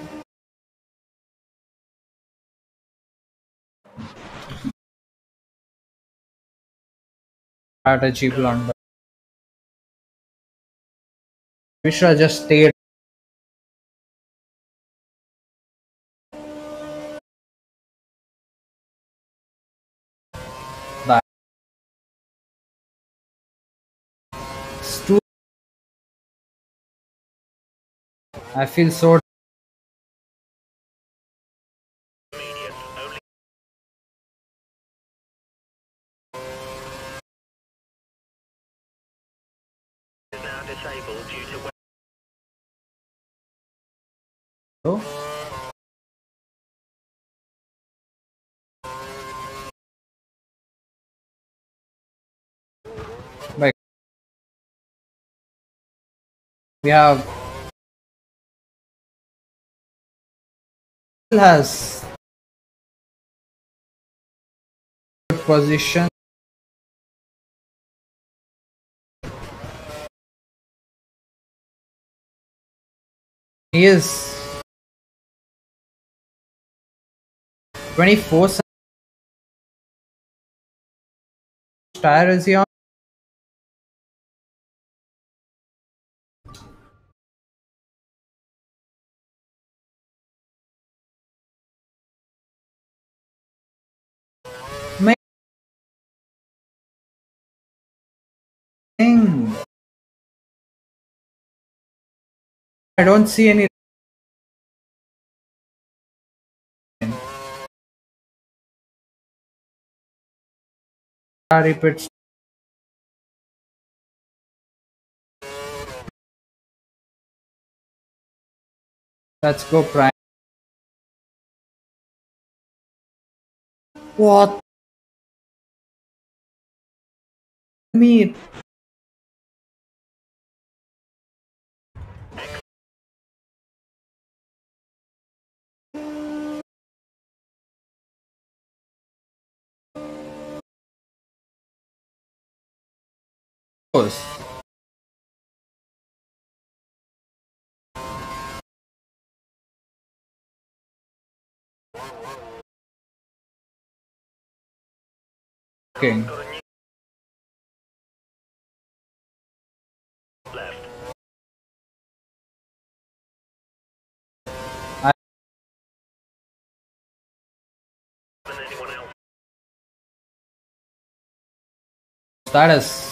Strategy blunder. We should have just stayed. That. Stu- I feel so. Immediate. Only is now disabled due to Like We have has good position. He is 24 tire is he on? Amazing. I don't see any repeats. Let's go prime. What? Me. King. Left. I Than anyone else. status.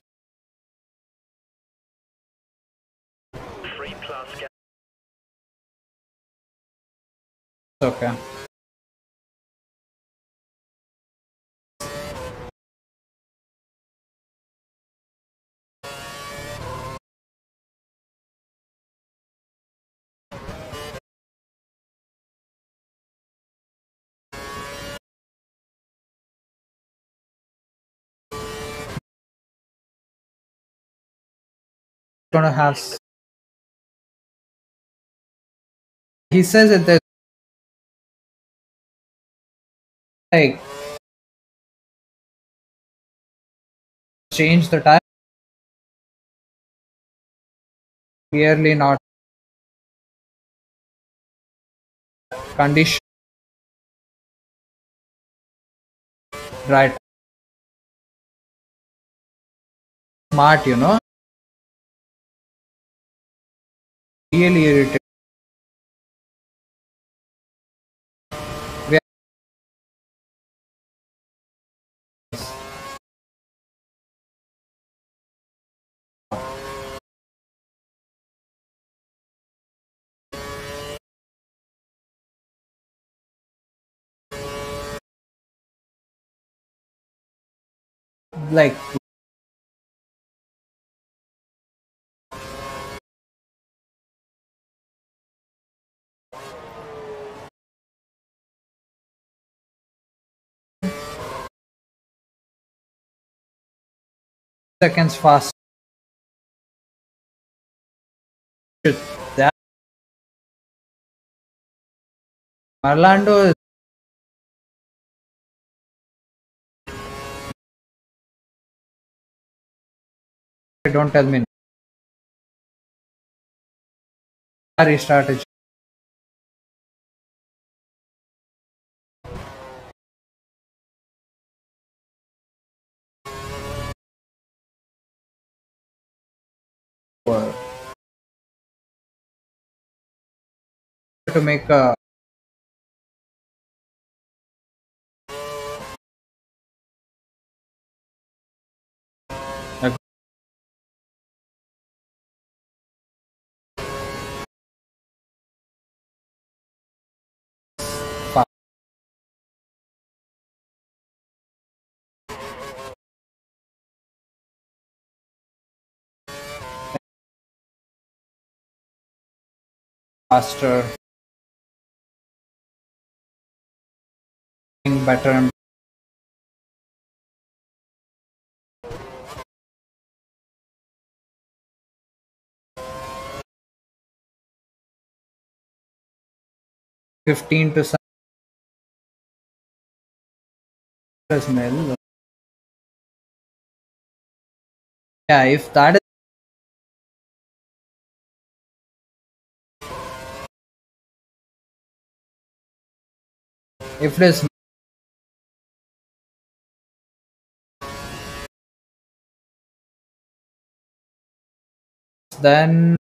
3 plus gas. Okay. Gonna have. He says that there's like change the time. Clearly not condition. Right. Smart, you know. Really irritated. We are, like seconds fast. That Orlando is. Don't tell me. Strategy. To make a faster, better and 15 to some mil. Yeah, if that is if it is then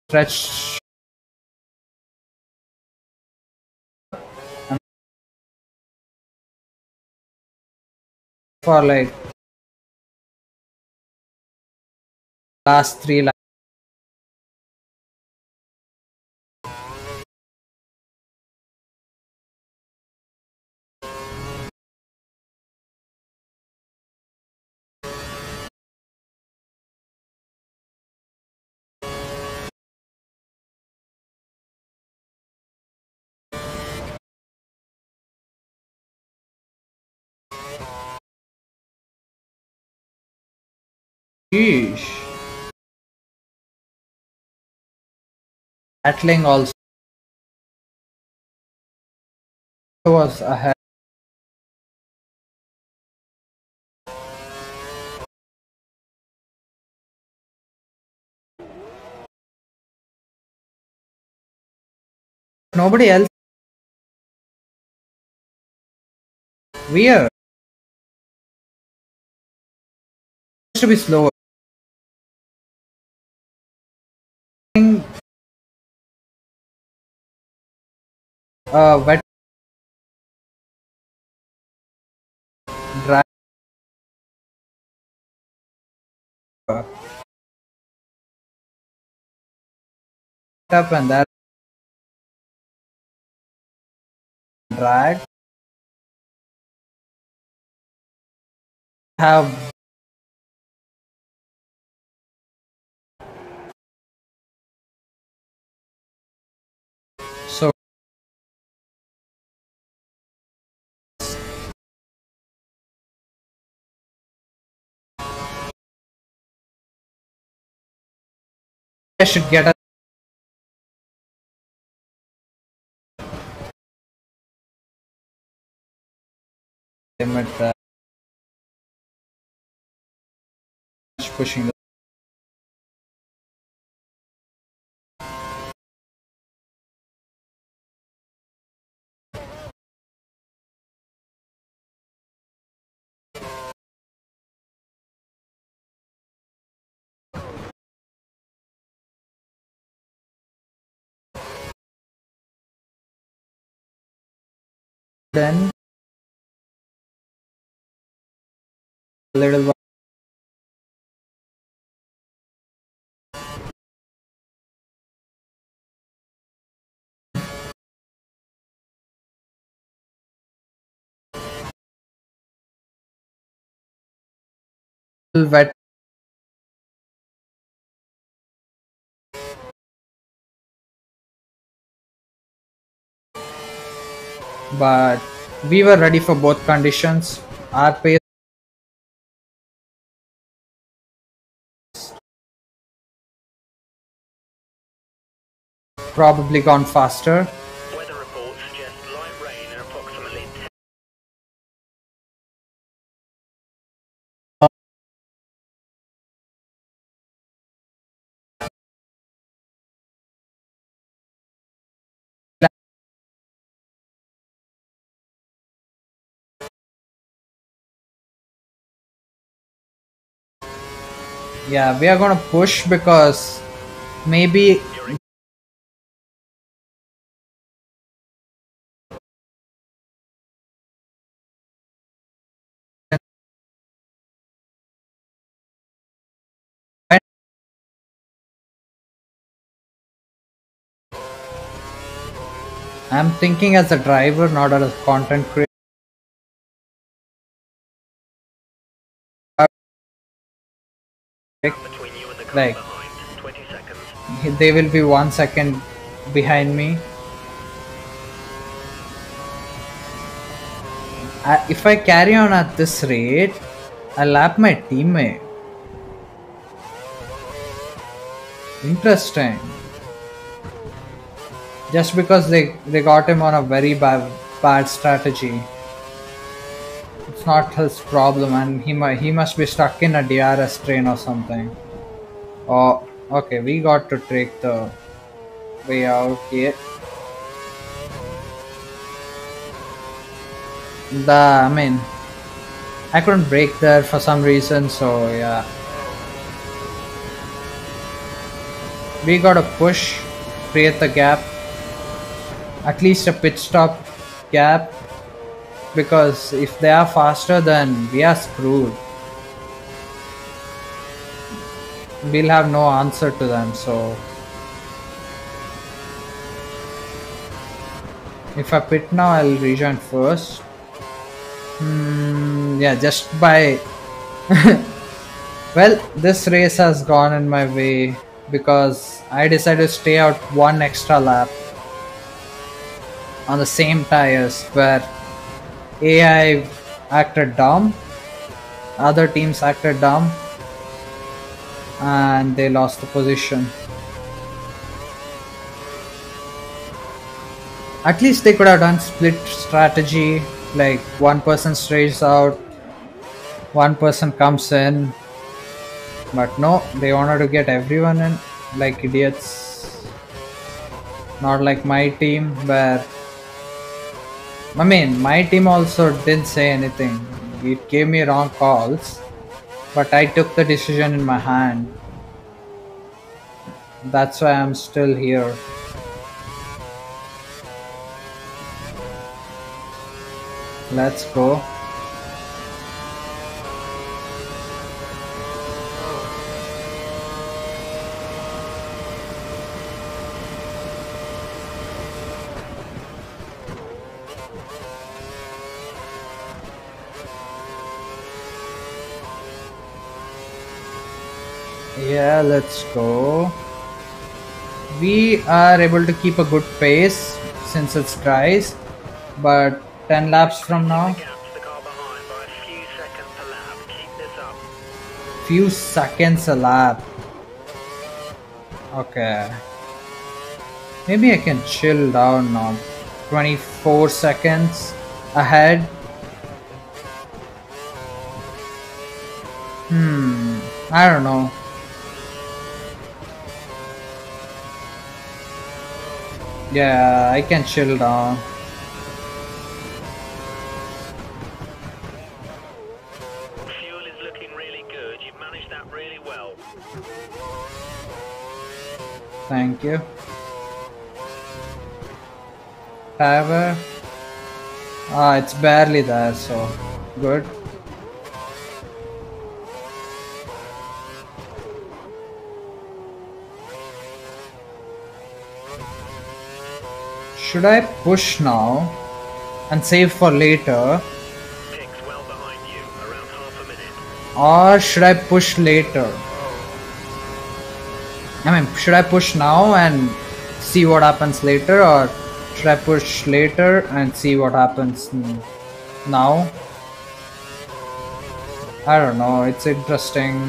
stretch for like last 3 laps. Sheesh. Battling also was ahead. Nobody else. Weird. To be slower. Wet drive up and that drag have so I should get a limit pushing then a little wet. But we were ready for both conditions. Our pace probably gone faster. Weather reports suggest light rain in approximately 10. Yeah, we are gonna push because maybe I'm thinking as a driver, not as a content creator. Between you and the car Like behind, 20 seconds. they will be 1 second behind me. If I carry on at this rate, I'll lap my teammate. Interesting. just because they got him on a very bad strategy. It's not his problem, and he must be stuck in a DRS train or something. Oh, okay, we got to take the way out here. I mean, I couldn't break there for some reason, so yeah. We gotta push, create the gap, at least a pit stop gap, because if they are faster, then we are screwed. We'll have no answer to them, so if I pit now, I'll rejoin first. Yeah, just by well, this race has gone in my way because I decided to stay out one extra lap on the same tires where AI acted dumb, other teams acted dumb, and they lost the position. At least they could have done split strategy, like one person stays out, one person comes in, but no, they wanted to get everyone in like idiots. Not like my team, where I mean, my team also didn't say anything. It gave me wrong calls, but I took the decision in my hand. That's why I'm still here. Let's go. Yeah, let's go. We are able to keep a good pace since it's dries, but 10 laps from now, The gap to the car behind by a few seconds a lap. Keep this up. few seconds a lap. Okay. Maybe I can chill down now. 24 seconds ahead. I don't know. Yeah, I can chill down. Fuel is looking really good. You've managed that really well. Thank you. Power. Ah, it's barely there, so good. Should I push now and save for later, Pigs well behind you. Around half a minute. or should I push later? I mean, should I push now and see what happens later, or should I push later and see what happens now? I don't know, it's interesting.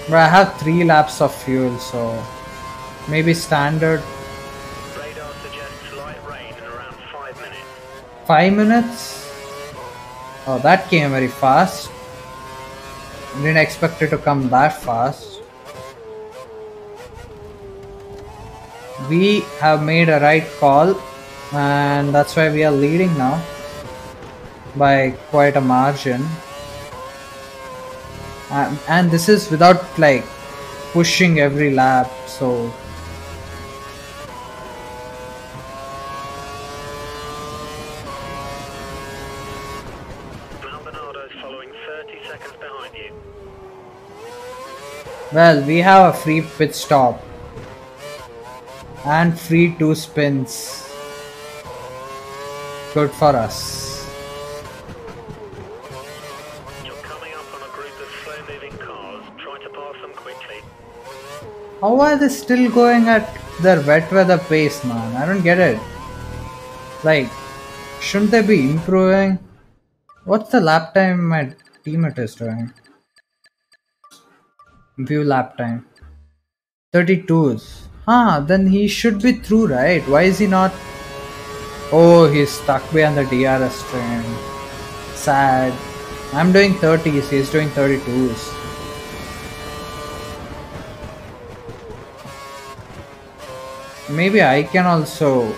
But I have 3 laps of fuel, so maybe standard. Radar suggests light rain in around 5 minutes. 5 minutes? Oh, that came very fast. Didn't expect it to come that fast. We have made a right call, and that's why we are leading now by quite a margin. And this is without like pushing every lap, so Maldonado's following 30 seconds behind you. well, we have a free pit stop and free 2 spins. Good for us. You're coming up on a group of slow-moving cars. Try to pass them quickly. How are they still going at their wet weather pace, man? I don't get it. Like, shouldn't they be improving? What's the lap time my teammate is doing? View lap time. 32s. Ah, then he should be through, right? Why is he not? Oh, he's stuck behind the DRS train. Sad. I'm doing 30s, he's doing 32s. Maybe I can also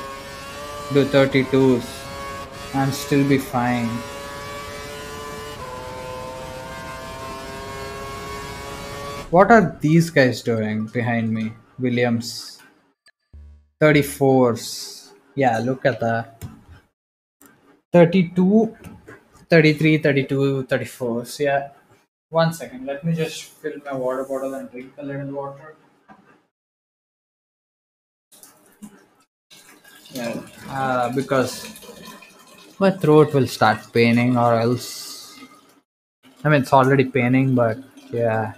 do 32s and still be fine. What are these guys doing behind me? Williams. 34s. Yeah, look at that. 32, 33, 32, 34s. Yeah. One second. Let me just fill my water bottle and drink a little water. Yeah. Because my throat will start paining or else. I mean, it's already paining, but yeah.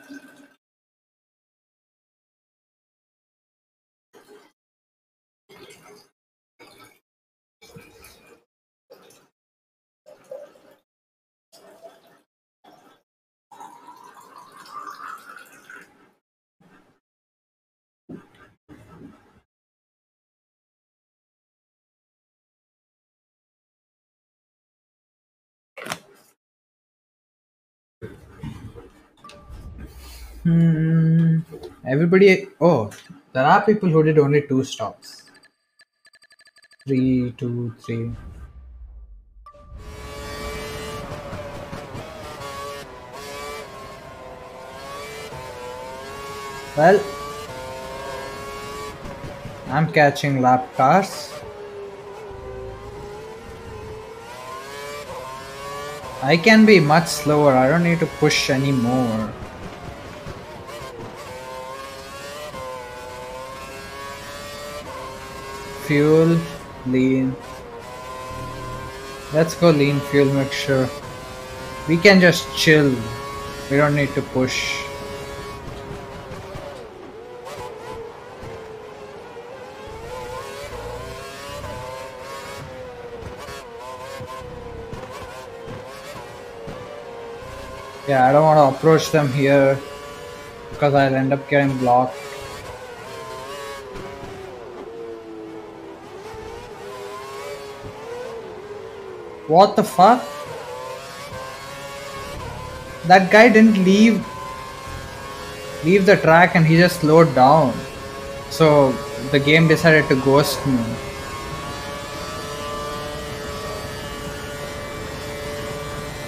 Hmm. Everybody. Oh, there are people who did only 2 stops. 3, 2, 3. Well, I'm catching lap cars. I can be much slower. I don't need to push anymore. Fuel, lean. Let's go lean fuel mixture. We can just chill. We don't need to push. Yeah, I don't want to approach them here because I'll end up getting blocked. What the fuck? That guy didn't leave the track and he just slowed down. So the game decided to ghost me.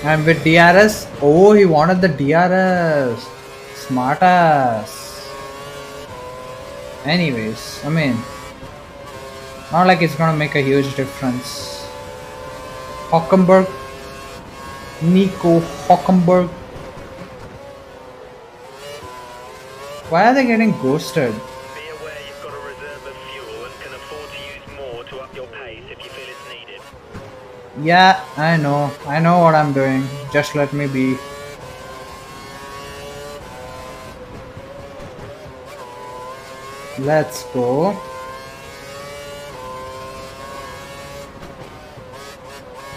And with DRS, oh, he wanted the DRS. Smart ass. Anyways, I mean, not like it's gonna make a huge difference. Hockenberg. Nico Hockenberg. Why are they getting ghosted? Be aware you've got a reserve of fuel and can afford to use more to up your pace if you feel it's needed. Yeah, I know what I'm doing. Just let me be. Let's go.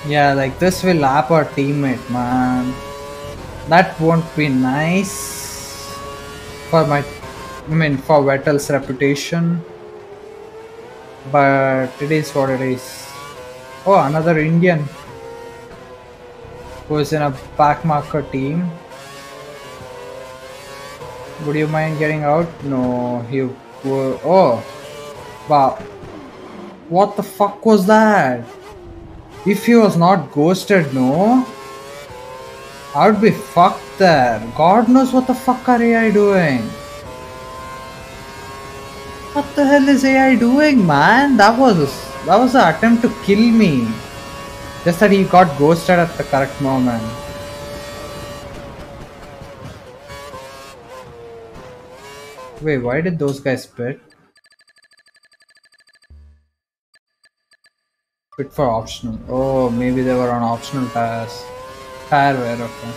Yeah, like this will lap our teammate, man. That won't be nice for for Vettel's reputation. But it is what it is. Oh, another Indian who is in a backmarker team. Would you mind getting out? No, he would. Oh, wow. What the fuck was that? If he was not ghosted, no? I would be fucked there. God knows what the fuck are AI doing. What the hell is AI doing, man? That was an attempt to kill me. Just that he got ghosted at the correct moment. Wait, why did those guys spit? Pit for optional. Oh, maybe they were on optional tires. Tire wear, okay.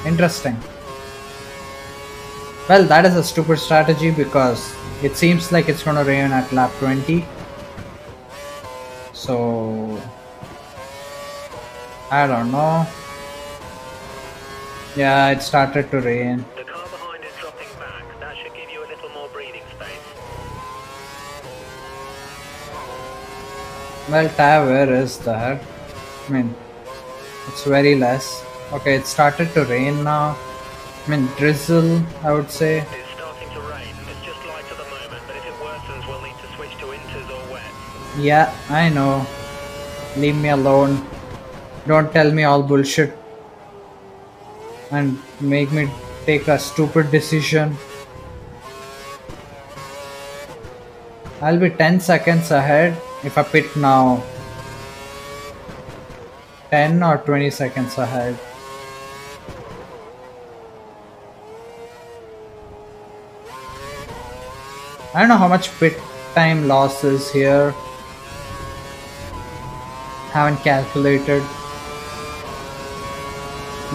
Interesting. Well, that is a stupid strategy because it seems like it's gonna rain at lap 20. So I don't know. Yeah, it started to rain. The car behind is dropping back. That should give you a little more breathing space. Well, where is that? I mean, it's very less. Okay, it started to rain now. I mean, drizzle, I would say. It's starting to rain. It's just light at the moment, but if it worsens, we'll need to switch to inters or wet. Yeah, I know. Leave me alone. Don't tell me all bullshit and make me take a stupid decision. I'll be 10 seconds ahead if I pit now. 10 or 20 seconds ahead. I don't know how much pit time loss is here. Haven't calculated.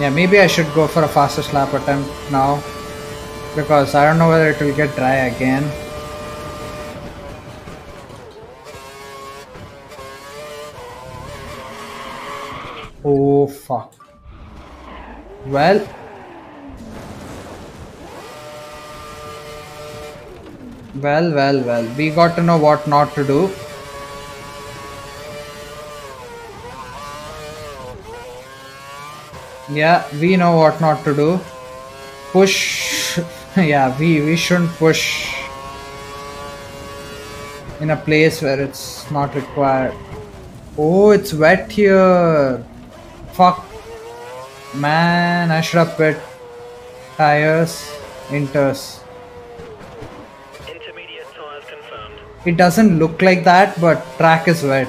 Yeah, maybe I should go for a fastest lap attempt now, because I don't know whether it will get dry again. Oh fuck. Well, we got to know what not to do. Yeah, we know what not to do. Push. Yeah, we shouldn't push in a place where it's not required. Oh, it's wet here. Fuck. Man, I should have put tires, inters. Intermediate tires confirmed. It doesn't look like that, but track is wet.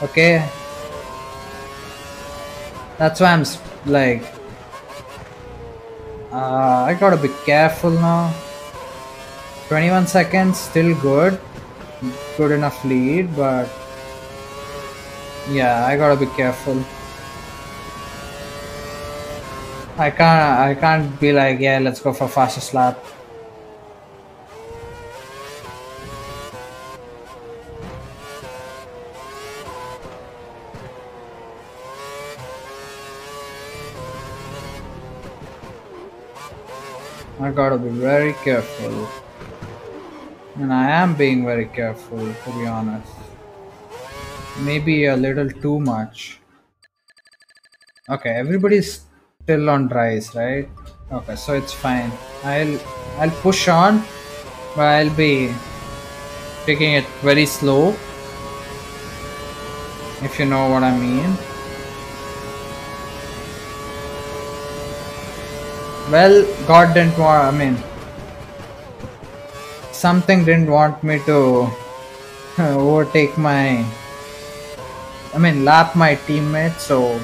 Okay. That's why I'm like, I gotta be careful now. 21 seconds, still good. Good enough lead, but yeah, I gotta be careful. I can't be like, yeah, let's go for fastest lap. I gotta be very careful. And I am being very careful, to be honest. Maybe a little too much. Okay, everybody's still on dries, right? Okay, so it's fine. I'll push on, but I'll be taking it very slow, if you know what I mean. Well, God didn't want, I mean, something didn't want me to overtake lap my teammate, so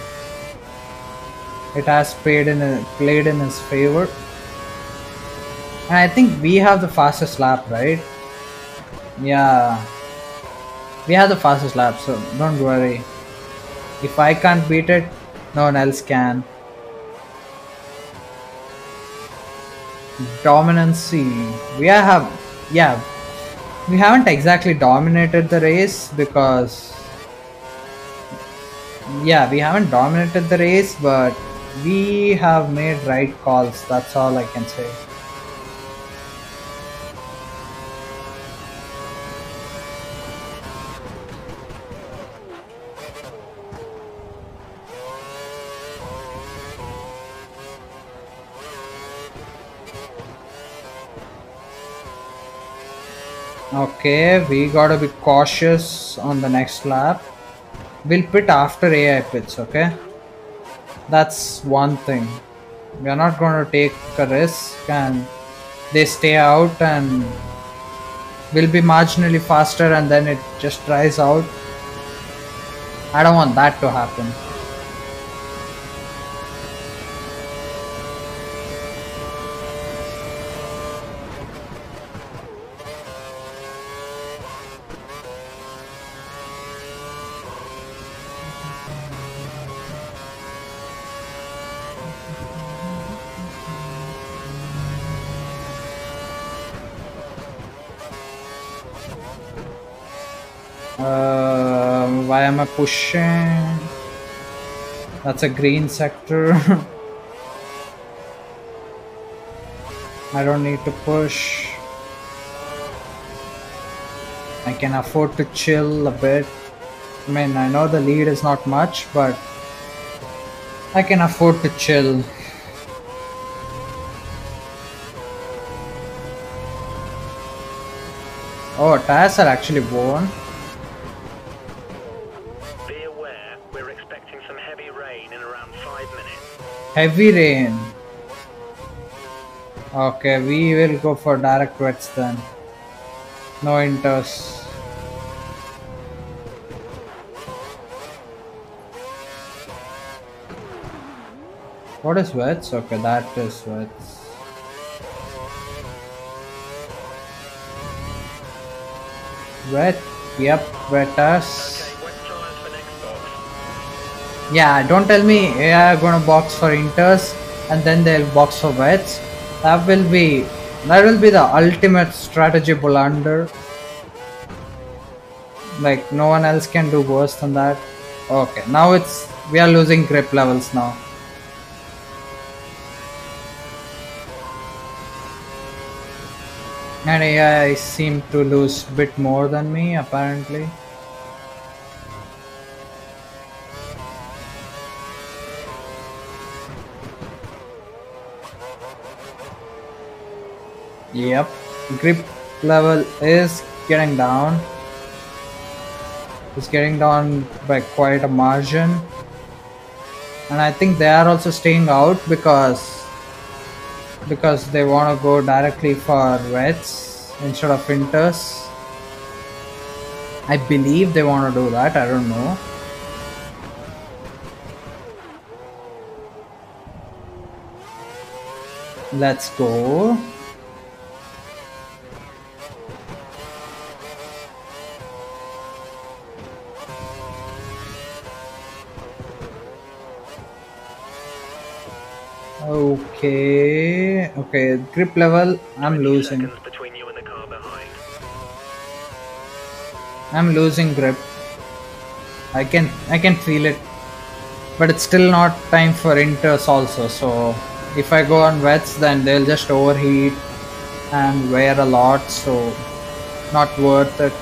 it has played in his favor. And I think we have the fastest lap, right? Yeah, we have the fastest lap, so don't worry. If I can't beat it, no one else can. Dominancy. We haven't exactly dominated the race, because we haven't dominated the race, but we have made right calls. That's all I can say. Okay, we gotta be cautious on the next lap. We'll pit after AI pits, okay? That's one thing. We are not going to take a risk and they stay out and we'll be marginally faster and then it just dries out. I don't want that to happen. Why am I pushing? That's a green sector. I don't need to push. I can afford to chill a bit. I mean, I know the lead is not much, but I can afford to chill. Oh, Taz are actually won. Be aware, we're expecting some heavy rain in around 5 minutes. Heavy rain. Okay, we will go for direct wets then. No inters. What is wets? Okay, that is wets. Wet. Yep, wet us. Okay, wet tires for next box. Yeah, don't tell me they are gonna box for inters and then they'll box for wets. That will be the ultimate strategy blunder. Like no one else can do worse than that. Okay, now we are losing grip levels now. And AI seem to lose a bit more than me apparently. Yep, grip level is getting down. It's getting down by quite a margin. And I think they are also staying out because they want to go directly for wets instead of inters. I believe they want to do that, I don't know. Let's go. Okay, grip level, I'm losing. Seconds between you and the car behind. I'm losing grip. I can feel it. But it's still not time for inters also, so if I go on wets then they'll just overheat and wear a lot, so not worth it.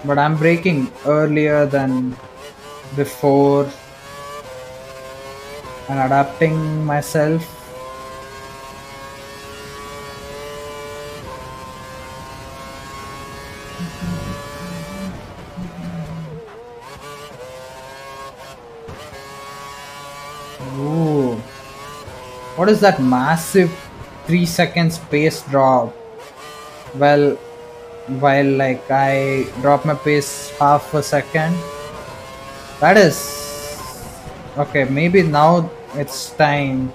But I'm braking earlier than before and adapting myself. Ooh. What is that massive 3 seconds pace drop? Well, while like I drop my pace half a second. That is okay, maybe now it's time.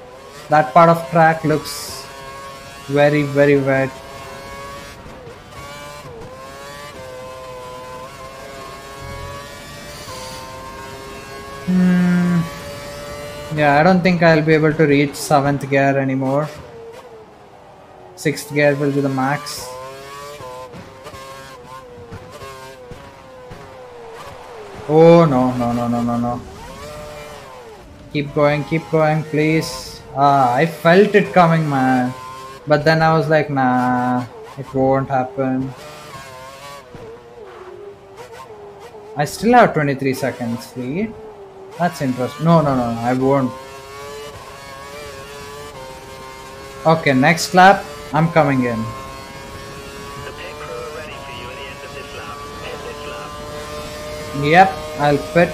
That part of track looks very wet. Yeah, I don't think I'll be able to reach 7th gear anymore. 6th gear will be the max. Oh no. Keep going, please. I felt it coming, man. But then I was like, nah, it won't happen. I still have 23 seconds lead. That's interesting. No, I won't. Okay, next lap, I'm coming in. The pit crew are ready for you at the end of this lap. Hit this lap. Yep, I'll pit.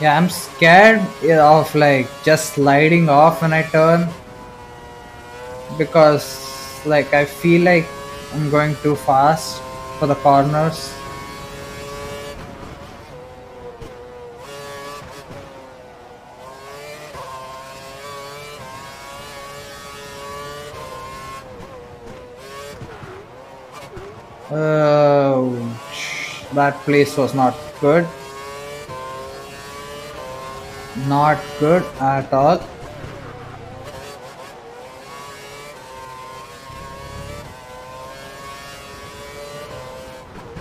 Yeah, I'm scared of like just sliding off when I turn, because like I feel like I'm going too fast for the corners. That place was not good. Not good at all.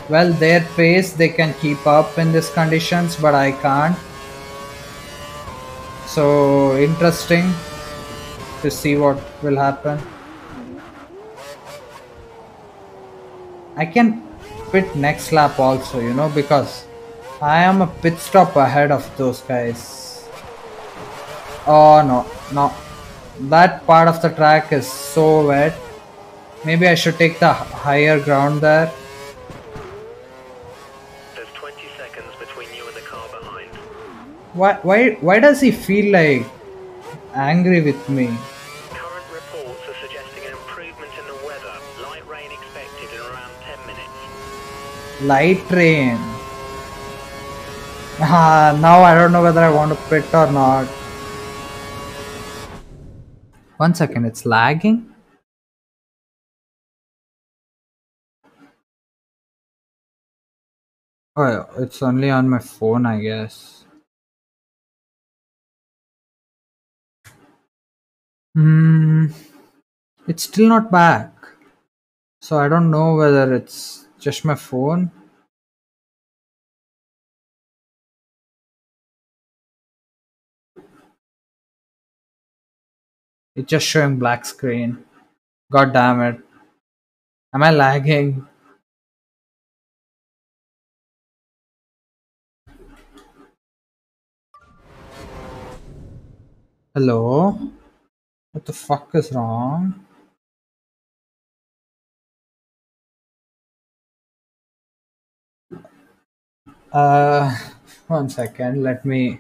Well, their pace they can keep up in these conditions, but I can't. So interesting to see what will happen. I can pit next lap also, because I am a pit stop ahead of those guys. Oh no, no. That part of the track is so wet. Maybe I should take the higher ground there. There's 20 seconds between you and the car behind. Why does he feel like angry with me? Current reports are suggesting an improvement in the weather. Light rain expected in around 10 minutes. Light rain. Now I don't know whether I want to pit or not. 1 second, it's lagging. Oh, yeah, it's only on my phone, I guess. Hmm, it's still not back. So I don't know whether it's just my phone. It's just showing black screen. God damn it. Am I lagging? Hello? What the fuck is wrong? Uh, 1 second. Let me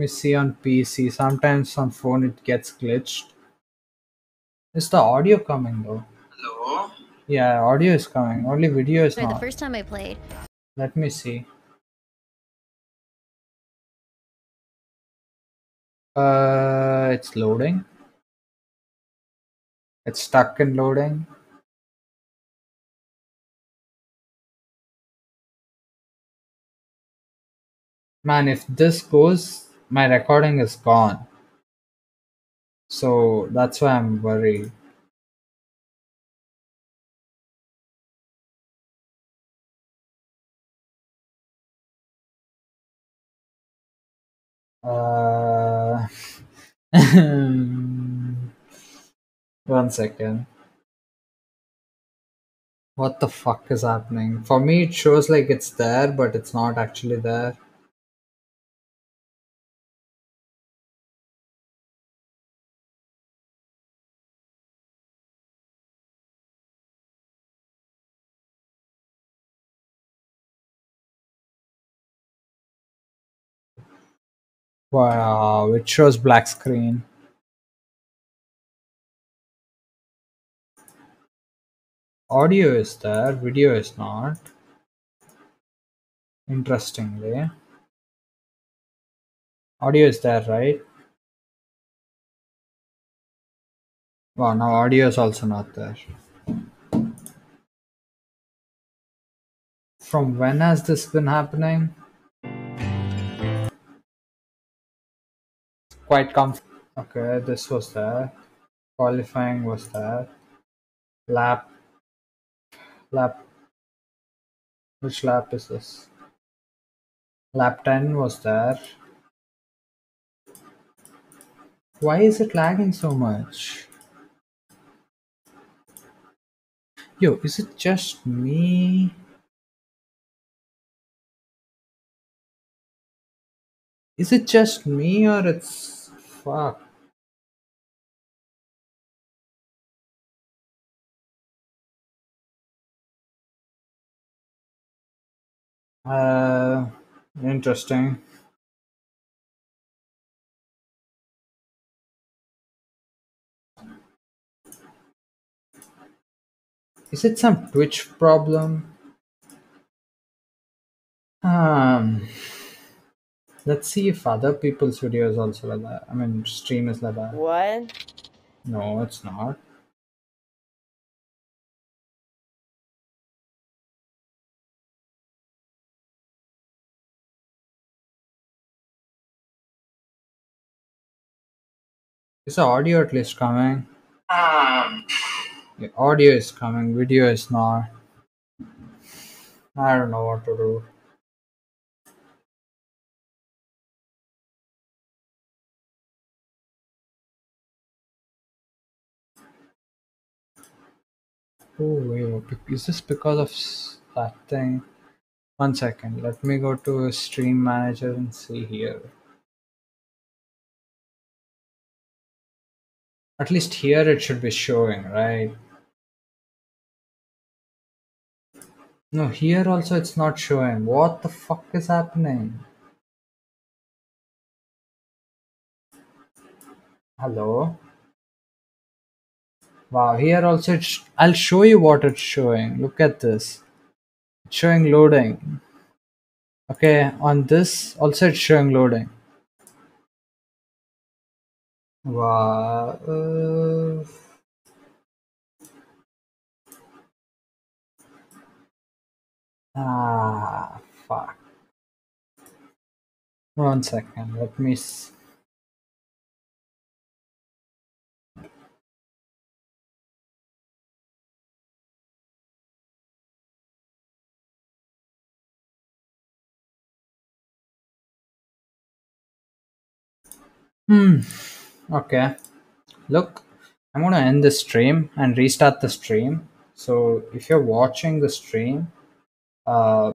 see on PC. Sometimes on phone it gets glitched. Is the audio coming though? Hello? Yeah, audio is coming. Only video is The not. first time I played. Let me see. It's loading. It's stuck in loading. Man, if this goes, my recording is gone. So that's why I'm worried. Uh, 1 second. What the fuck is happening? For me, it shows like it's there, but it's not actually there. Wow, it shows black screen. Audio is there, video is not. Interestingly. Audio is there, right? Wow, now audio is also not there. From when has this been happening? Quite comfortable. Okay, this was there. Qualifying was there. Lap, lap. Which lap is this? Lap 10 was there. Why is it lagging so much? Yo, is it just me? Is it just me or it's fuck? Uh, Interesting. Is it some Twitch problem? Um, let's see if other people's videos also like that. I mean, stream is like that. What? No, it's not. Is the audio at least coming? Yeah, audio is coming, video is not. I don't know what to do. Oh, wait, is this because of that thing? One second, let me go to Stream Manager and see here. At least here it should be showing, right? No, here also it's not showing. What the fuck is happening? Hello? Wow, here also I'll show you what it's showing. Look at this. It's showing loading. Okay, on this also it's showing loading. Wow. Fuck. One second. Let me. Hmm. Okay. Look, I'm gonna end the stream and restart the stream. So if you're watching the stream,